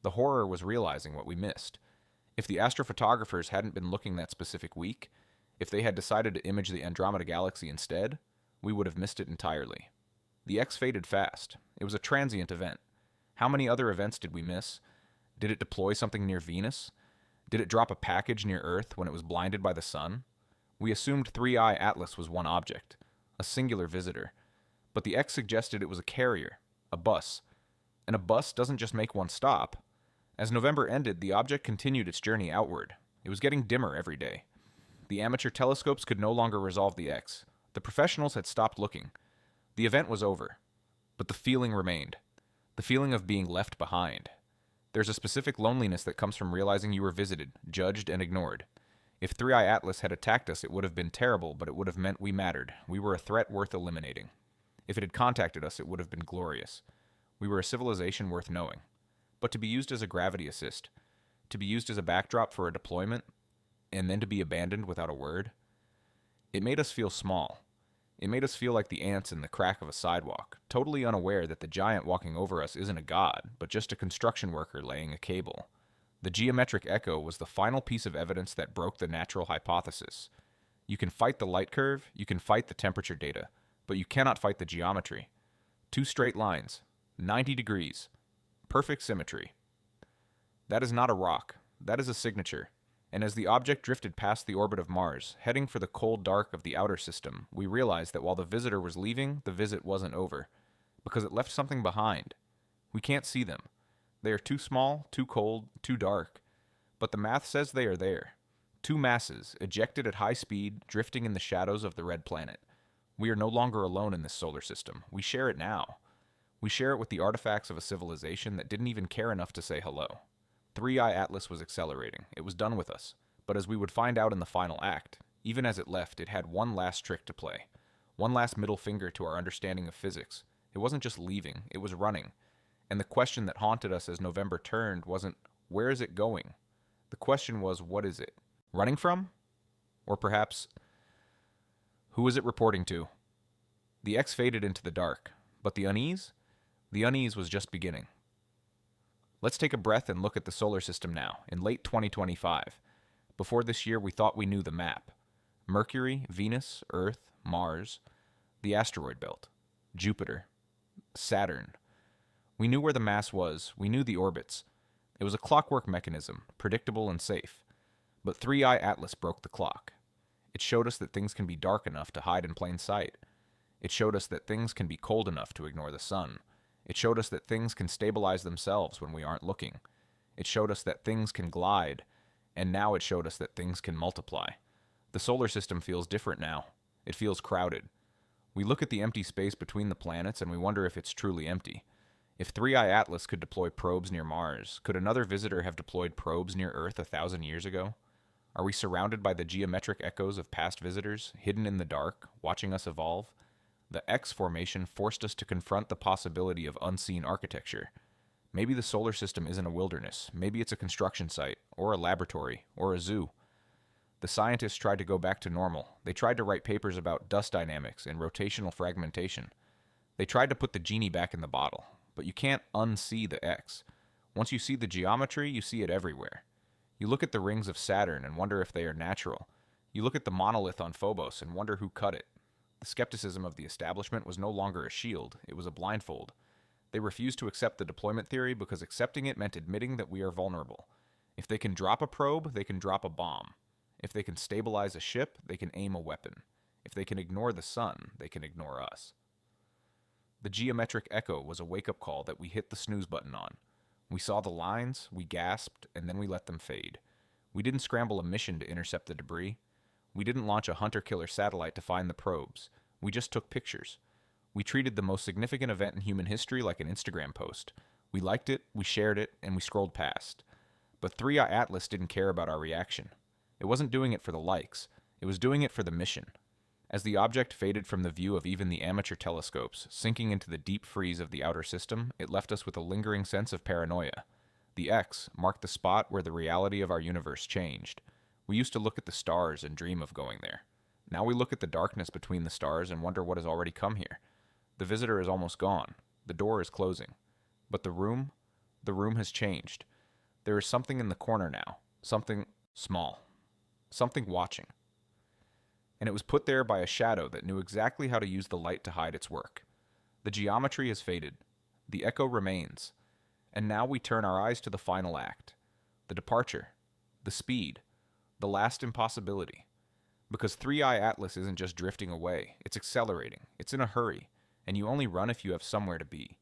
The horror was realizing what we missed. If the astrophotographers hadn't been looking that specific week, if they had decided to image the Andromeda Galaxy instead, we would have missed it entirely. The X faded fast. It was a transient event. How many other events did we miss? Did it deploy something near Venus? Did it drop a package near Earth when it was blinded by the sun? We assumed 3i Atlas was one object, a singular visitor. But the X suggested it was a carrier, a bus. And a bus doesn't just make one stop. As November ended, the object continued its journey outward. It was getting dimmer every day. The amateur telescopes could no longer resolve the X. The professionals had stopped looking. The event was over. But the feeling remained. The feeling of being left behind. There's a specific loneliness that comes from realizing you were visited, judged, and ignored. If 3i Atlas had attacked us, it would have been terrible, but it would have meant we mattered. We were a threat worth eliminating. If it had contacted us, it would have been glorious. We were a civilization worth knowing. But to be used as a gravity assist, to be used as a backdrop for a deployment, and then to be abandoned without a word, it made us feel small. It made us feel like the ants in the crack of a sidewalk, totally unaware that the giant walking over us isn't a god, but just a construction worker laying a cable. The geometric echo was the final piece of evidence that broke the natural hypothesis. You can fight the light curve, you can fight the temperature data, but you cannot fight the geometry. Two straight lines, 90 degrees, perfect symmetry. That is not a rock, that is a signature. And as the object drifted past the orbit of Mars, heading for the cold dark of the outer system, we realized that while the visitor was leaving, the visit wasn't over, because it left something behind. We can't see them. They are too small, too cold, too dark. But the math says they are there. Two masses, ejected at high speed, drifting in the shadows of the red planet. We are no longer alone in this solar system. We share it now. We share it with the artifacts of a civilization that didn't even care enough to say hello. 3i Atlas was accelerating. It was done with us. But as we would find out in the final act, even as it left, it had one last trick to play. One last middle finger to our understanding of physics. It wasn't just leaving, it was running. And the question that haunted us as November turned wasn't, where is it going? The question was, what is it? Running from? Or perhaps, who is it reporting to? The X faded into the dark. But the unease? The unease was just beginning. Let's take a breath and look at the solar system now, in late 2025. Before this year, we thought we knew the map. Mercury, Venus, Earth, Mars, the asteroid belt, Jupiter, Saturn. We knew where the mass was, we knew the orbits. It was a clockwork mechanism, predictable and safe. But 3i Atlas broke the clock. It showed us that things can be dark enough to hide in plain sight. It showed us that things can be cold enough to ignore the sun. It showed us that things can stabilize themselves when we aren't looking. It showed us that things can glide And now it showed us that things can multiply. The solar system feels different now. It feels crowded. We look at the empty space between the planets and we wonder if it's truly empty. If 3i Atlas could deploy probes near Mars, could another visitor have deployed probes near Earth 1,000 years ago? Are we surrounded by the geometric echoes of past visitors, hidden in the dark, watching us evolve? The X formation forced us to confront the possibility of unseen architecture. Maybe the solar system isn't a wilderness. Maybe it's a construction site, or a laboratory, or a zoo. The scientists tried to go back to normal. They tried to write papers about dust dynamics and rotational fragmentation. They tried to put the genie back in the bottle, but you can't unsee the X. Once you see the geometry, you see it everywhere. You look at the rings of Saturn and wonder if they are natural. You look at the monolith on Phobos and wonder who cut it. The skepticism of the establishment was no longer a shield, it was a blindfold. They refused to accept the deployment theory because accepting it meant admitting that we are vulnerable. If they can drop a probe, they can drop a bomb. If they can stabilize a ship, they can aim a weapon. If they can ignore the sun, they can ignore us. The geometric echo was a wake-up call that we hit the snooze button on. We saw the lines, we gasped, and then we let them fade. We didn't scramble a mission to intercept the debris. We didn't launch a hunter-killer satellite to find the probes. We just took pictures. We treated the most significant event in human history like an Instagram post. We liked it, we shared it, and we scrolled past. But 3i Atlas didn't care about our reaction. It wasn't doing it for the likes. It was doing it for the mission. As the object faded from the view of even the amateur telescopes, sinking into the deep freeze of the outer system, it left us with a lingering sense of paranoia. The X marked the spot where the reality of our universe changed. We used to look at the stars and dream of going there. Now we look at the darkness between the stars and wonder what has already come here. The visitor is almost gone. The door is closing. But the room has changed. There is something in the corner now. Something small. Something watching. And it was put there by a shadow that knew exactly how to use the light to hide its work. The geometry has faded. The echo remains. And now we turn our eyes to the final act. The departure. The speed. The last impossibility. Because 3i Atlas isn't just drifting away. It's accelerating. It's in a hurry. And you only run if you have somewhere to be.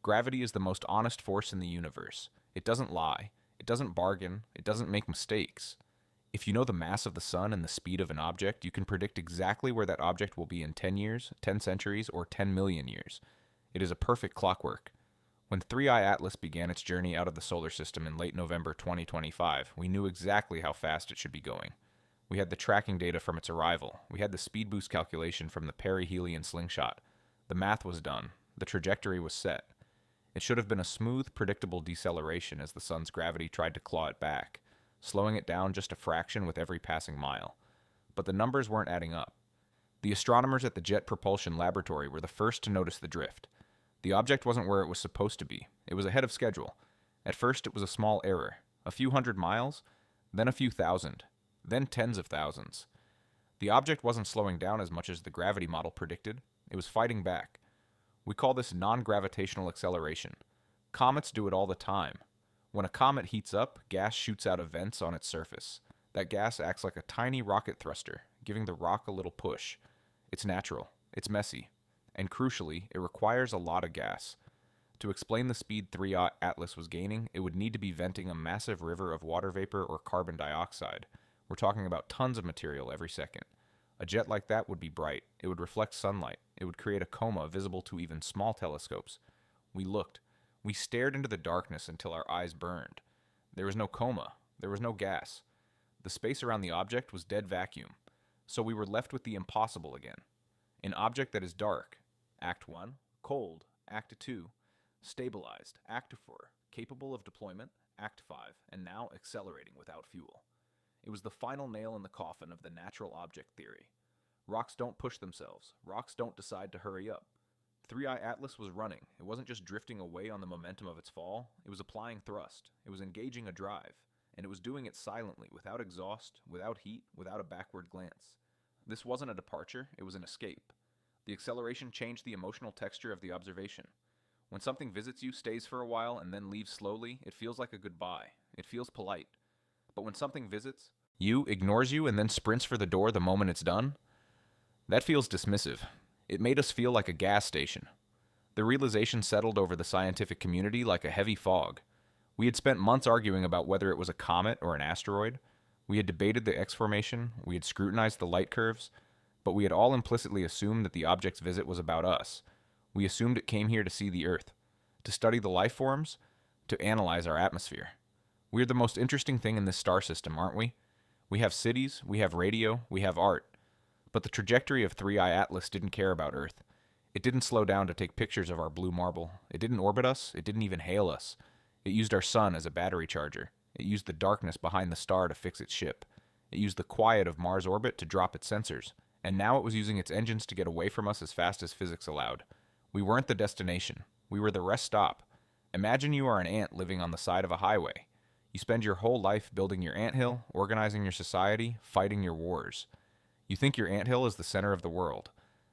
Gravity is the most honest force in the universe. It doesn't lie. It doesn't bargain. It doesn't make mistakes. If you know the mass of the sun and the speed of an object, you can predict exactly where that object will be in 10 years, 10 centuries, or 10 million years. It is a perfect clockwork. When 3i Atlas began its journey out of the solar system in late November 2025, we knew exactly how fast it should be going. We had the tracking data from its arrival. We had the speed boost calculation from the Perihelion slingshot. The math was done. The trajectory was set. It should have been a smooth, predictable deceleration as the sun's gravity tried to claw it back, slowing it down just a fraction with every passing mile. But the numbers weren't adding up. The astronomers at the Jet Propulsion Laboratory were the first to notice the drift. The object wasn't where it was supposed to be. It was ahead of schedule. At first, it was a small error. A few hundred miles, then a few thousand, then tens of thousands. The object wasn't slowing down as much as the gravity model predicted. It was fighting back. We call this non-gravitational acceleration. Comets do it all the time. When a comet heats up, gas shoots out of vents on its surface. That gas acts like a tiny rocket thruster, giving the rock a little push. It's natural. It's messy. And crucially, it requires a lot of gas. To explain the speed 3i Atlas was gaining, it would need to be venting a massive river of water vapor or carbon dioxide. We're talking about tons of material every second. A jet like that would be bright. It would reflect sunlight. It would create a coma visible to even small telescopes. We looked. We stared into the darkness until our eyes burned. There was no coma. There was no gas. The space around the object was dead vacuum. So we were left with the impossible again. An object that is dark. Act 1. Cold. Act 2. Stabilized. Act 4. Capable of deployment. Act 5. And now accelerating without fuel. It was the final nail in the coffin of the natural object theory. Rocks don't push themselves. Rocks don't decide to hurry up. 3i Atlas was running. It wasn't just drifting away on the momentum of its fall. It was applying thrust. It was engaging a drive. And it was doing it silently, without exhaust, without heat, without a backward glance. This wasn't a departure, it was an escape. The acceleration changed the emotional texture of the observation. When something visits you, stays for a while, and then leaves slowly, it feels like a goodbye. It feels polite. But when something visits you, ignores you, and then sprints for the door the moment it's done, that feels dismissive. It made us feel like a gas station. The realization settled over the scientific community like a heavy fog. We had spent months arguing about whether it was a comet or an asteroid. We had debated the X formation, we had scrutinized the light curves, but we had all implicitly assumed that the object's visit was about us. We assumed it came here to see the Earth, to study the life forms, to analyze our atmosphere. We're the most interesting thing in this star system, aren't we? We have cities, we have radio, we have art. But the trajectory of 3i Atlas didn't care about Earth. It didn't slow down to take pictures of our blue marble. It didn't orbit us. It didn't even hail us. It used our sun as a battery charger. It used the darkness behind the star to fix its ship. It used the quiet of Mars' orbit to drop its sensors. And now it was using its engines to get away from us as fast as physics allowed. We weren't the destination. We were the rest stop. Imagine you are an ant living on the side of a highway. You spend your whole life building your anthill, organizing your society, fighting your wars. You think your anthill is the center of the world.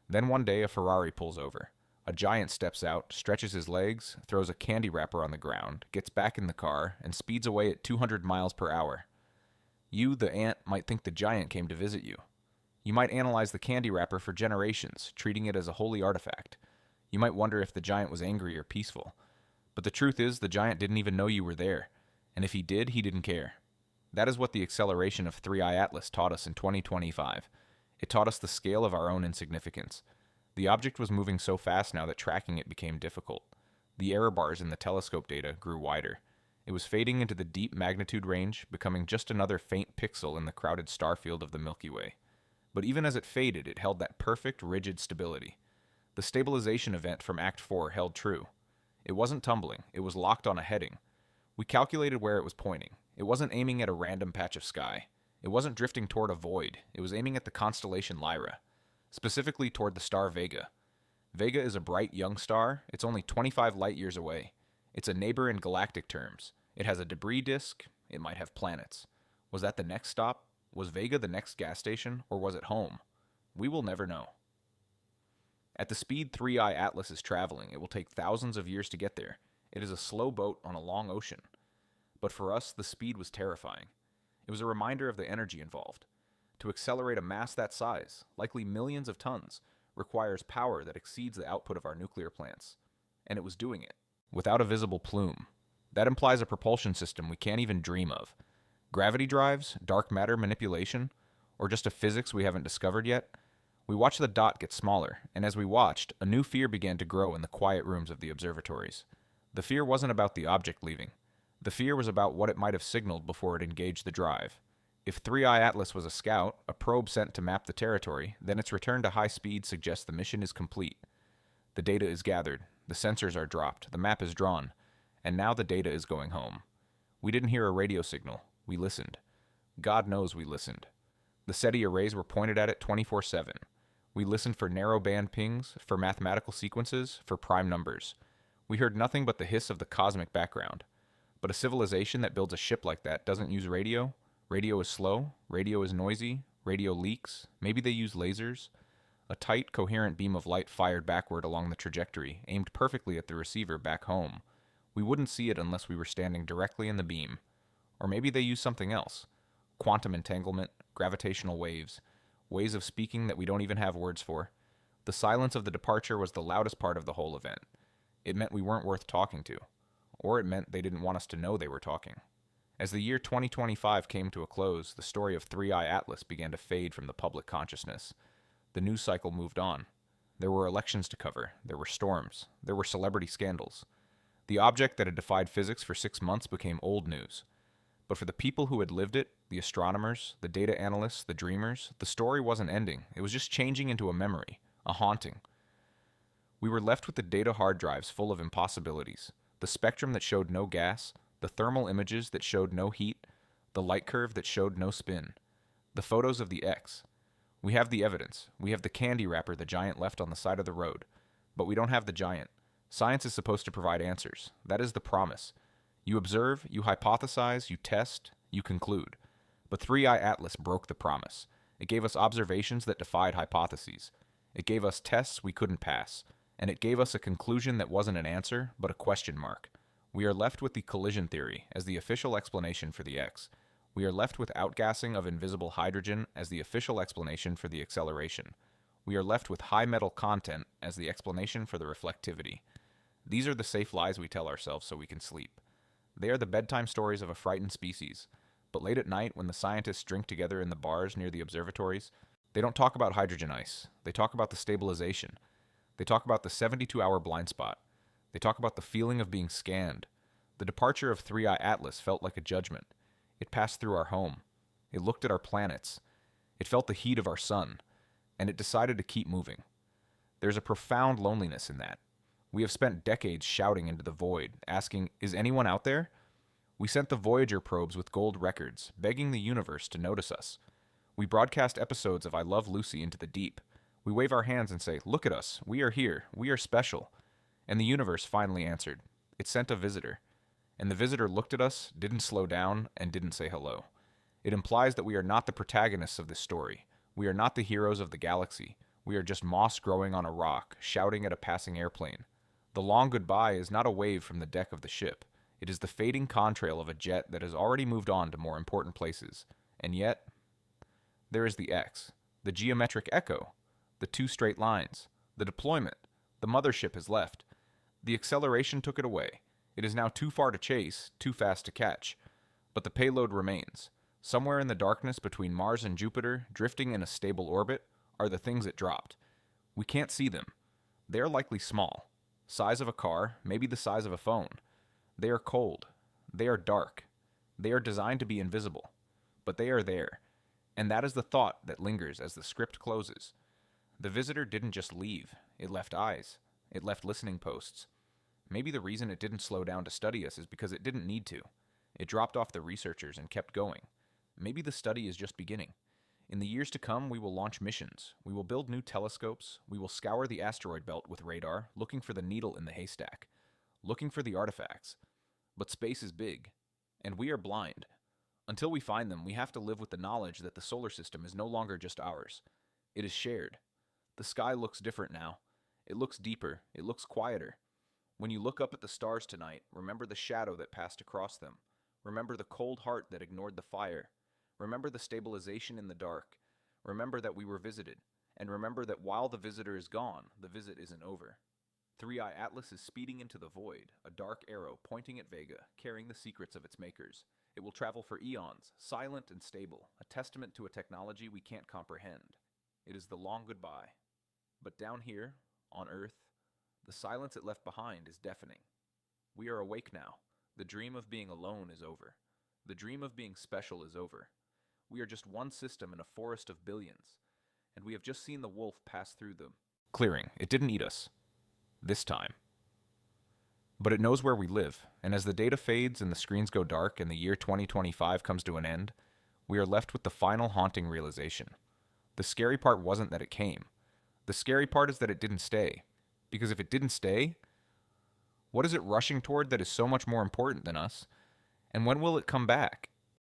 Then one day a Ferrari pulls over. A giant steps out, stretches his legs, throws a candy wrapper on the ground, gets back in the car, and speeds away at 200 miles per hour. You, the ant, might think the giant came to visit you. You might analyze the candy wrapper for generations, treating it as a holy artifact. You might wonder if the giant was angry or peaceful. But the truth is, the giant didn't even know you were there. And if he did, he didn't care. That is what the acceleration of 3i Atlas taught us in 2025. It taught us the scale of our own insignificance. The object was moving so fast now that tracking it became difficult. The error bars in the telescope data grew wider. It was fading into the deep magnitude range, becoming just another faint pixel in the crowded star field of the Milky Way. But even as it faded, it held that perfect, rigid stability. The stabilization event from Act 4 held true. It wasn't tumbling, it was locked on a heading. We calculated where it was pointing. It wasn't aiming at a random patch of sky. It wasn't drifting toward a void. It was aiming at the constellation Lyra, specifically toward the star Vega. Vega is a bright young star. It's only 25 light years away. It's a neighbor in galactic terms. It has a debris disk. It might have planets. Was that the next stop? Was Vega the next gas station, or was it home? We will never know. At the speed 3i Atlas is traveling, it will take thousands of years to get there. It is a slow boat on a long ocean. But for us, the speed was terrifying. It was a reminder of the energy involved. To accelerate a mass that size, likely millions of tons, requires power that exceeds the output of our nuclear plants. And it was doing it, without a visible plume. That implies a propulsion system we can't even dream of. Gravity drives, dark matter manipulation, or just a physics we haven't discovered yet? We watched the dot get smaller, and as we watched, a new fear began to grow in the quiet rooms of the observatories. The fear wasn't about the object leaving. The fear was about what it might have signaled before it engaged the drive. If 3i Atlas was a scout, a probe sent to map the territory, then its return to high speed suggests the mission is complete. The data is gathered, the sensors are dropped, the map is drawn, and now the data is going home. We didn't hear a radio signal. We listened. God knows we listened. The SETI arrays were pointed at it 24/7. We listened for narrow-band pings, for mathematical sequences, for prime numbers. We heard nothing but the hiss of the cosmic background. But a civilization that builds a ship like that doesn't use radio. Radio is slow. Radio is noisy. Radio leaks. Maybe they use lasers. A tight, coherent beam of light fired backward along the trajectory, aimed perfectly at the receiver back home. We wouldn't see it unless we were standing directly in the beam. Or maybe they use something else. Quantum entanglement, gravitational waves, ways of speaking that we don't even have words for. The silence of the departure was the loudest part of the whole event. It meant we weren't worth talking to. Or it meant they didn't want us to know they were talking. As the year 2025 came to a close, the story of 3i Atlas began to fade from the public consciousness. The news cycle moved on. There were elections to cover. There were storms. There were celebrity scandals. The object that had defied physics for 6 months became old news. But for the people who had lived it, the astronomers, the data analysts, the dreamers, the story wasn't ending. It was just changing into a memory, a haunting. We were left with the data hard drives full of impossibilities, the spectrum that showed no gas, the thermal images that showed no heat, the light curve that showed no spin, the photos of the X. We have the evidence. We have the candy wrapper the giant left on the side of the road. But we don't have the giant. Science is supposed to provide answers. That is the promise. You observe, you hypothesize, you test, you conclude. But 3i Atlas broke the promise. It gave us observations that defied hypotheses. It gave us tests we couldn't pass. And it gave us a conclusion that wasn't an answer, but a question mark. We are left with the collision theory as the official explanation for the X. We are left with outgassing of invisible hydrogen as the official explanation for the acceleration. We are left with high metal content as the explanation for the reflectivity. These are the safe lies we tell ourselves so we can sleep. They are the bedtime stories of a frightened species. but late at night when the scientists drink together in the bars near the observatories, they don't talk about hydrogen ice. They talk about the stabilization. They talk about the 72-hour blind spot. They talk about the feeling of being scanned. The departure of 3i Atlas felt like a judgment. It passed through our home. It looked at our planets. It felt the heat of our sun. And it decided to keep moving. There's a profound loneliness in that. We have spent decades shouting into the void, asking, is anyone out there? We sent the Voyager probes with gold records, begging the universe to notice us. We broadcast episodes of I Love Lucy into the deep. We wave our hands and say, look at us, we are here, we are special. And the universe finally answered. It sent a visitor. And the visitor looked at us, didn't slow down, and didn't say hello. It implies that we are not the protagonists of this story. We are not the heroes of the galaxy. We are just moss growing on a rock, shouting at a passing airplane. The long goodbye is not a wave from the deck of the ship. It is the fading contrail of a jet that has already moved on to more important places. And yet, there is the X, the geometric echo, the two straight lines, the deployment. The mothership has left. The acceleration took it away. It is now too far to chase, too fast to catch. But the payload remains. Somewhere in the darkness between Mars and Jupiter, drifting in a stable orbit, are the things it dropped. We can't see them. They are likely small. Size of a car, maybe the size of a phone. They are cold. They are dark. They are designed to be invisible. But they are there. And that is the thought that lingers as the script closes. The visitor didn't just leave. It left eyes. It left listening posts. Maybe the reason it didn't slow down to study us is because it didn't need to. It dropped off the researchers and kept going. Maybe the study is just beginning. In the years to come, we will launch missions. We will build new telescopes. We will scour the asteroid belt with radar, looking for the needle in the haystack, looking for the artifacts. But space is big, and we are blind. Until we find them, we have to live with the knowledge that the solar system is no longer just ours. It is shared. The sky looks different now. It looks deeper. It looks quieter. When you look up at the stars tonight, remember the shadow that passed across them. Remember the cold heart that ignored the fire. Remember the stabilization in the dark. Remember that we were visited. And remember that while the visitor is gone, the visit isn't over. 3i Atlas is speeding into the void, a dark arrow pointing at Vega, carrying the secrets of its makers. It will travel for eons, silent and stable, a testament to a technology we can't comprehend. It is the long goodbye. But down here, on Earth, the silence it left behind is deafening. We are awake now. The dream of being alone is over. The dream of being special is over. We are just one system in a forest of billions, and we have just seen the wolf pass through them. Clearing. It didn't eat us. This time. But it knows where we live, and as the data fades and the screens go dark and the year 2025 comes to an end, we are left with the final haunting realization. The scary part wasn't that it came. The scary part is that it didn't stay. Because if it didn't stay, what is it rushing toward that is so much more important than us? And when will it come back?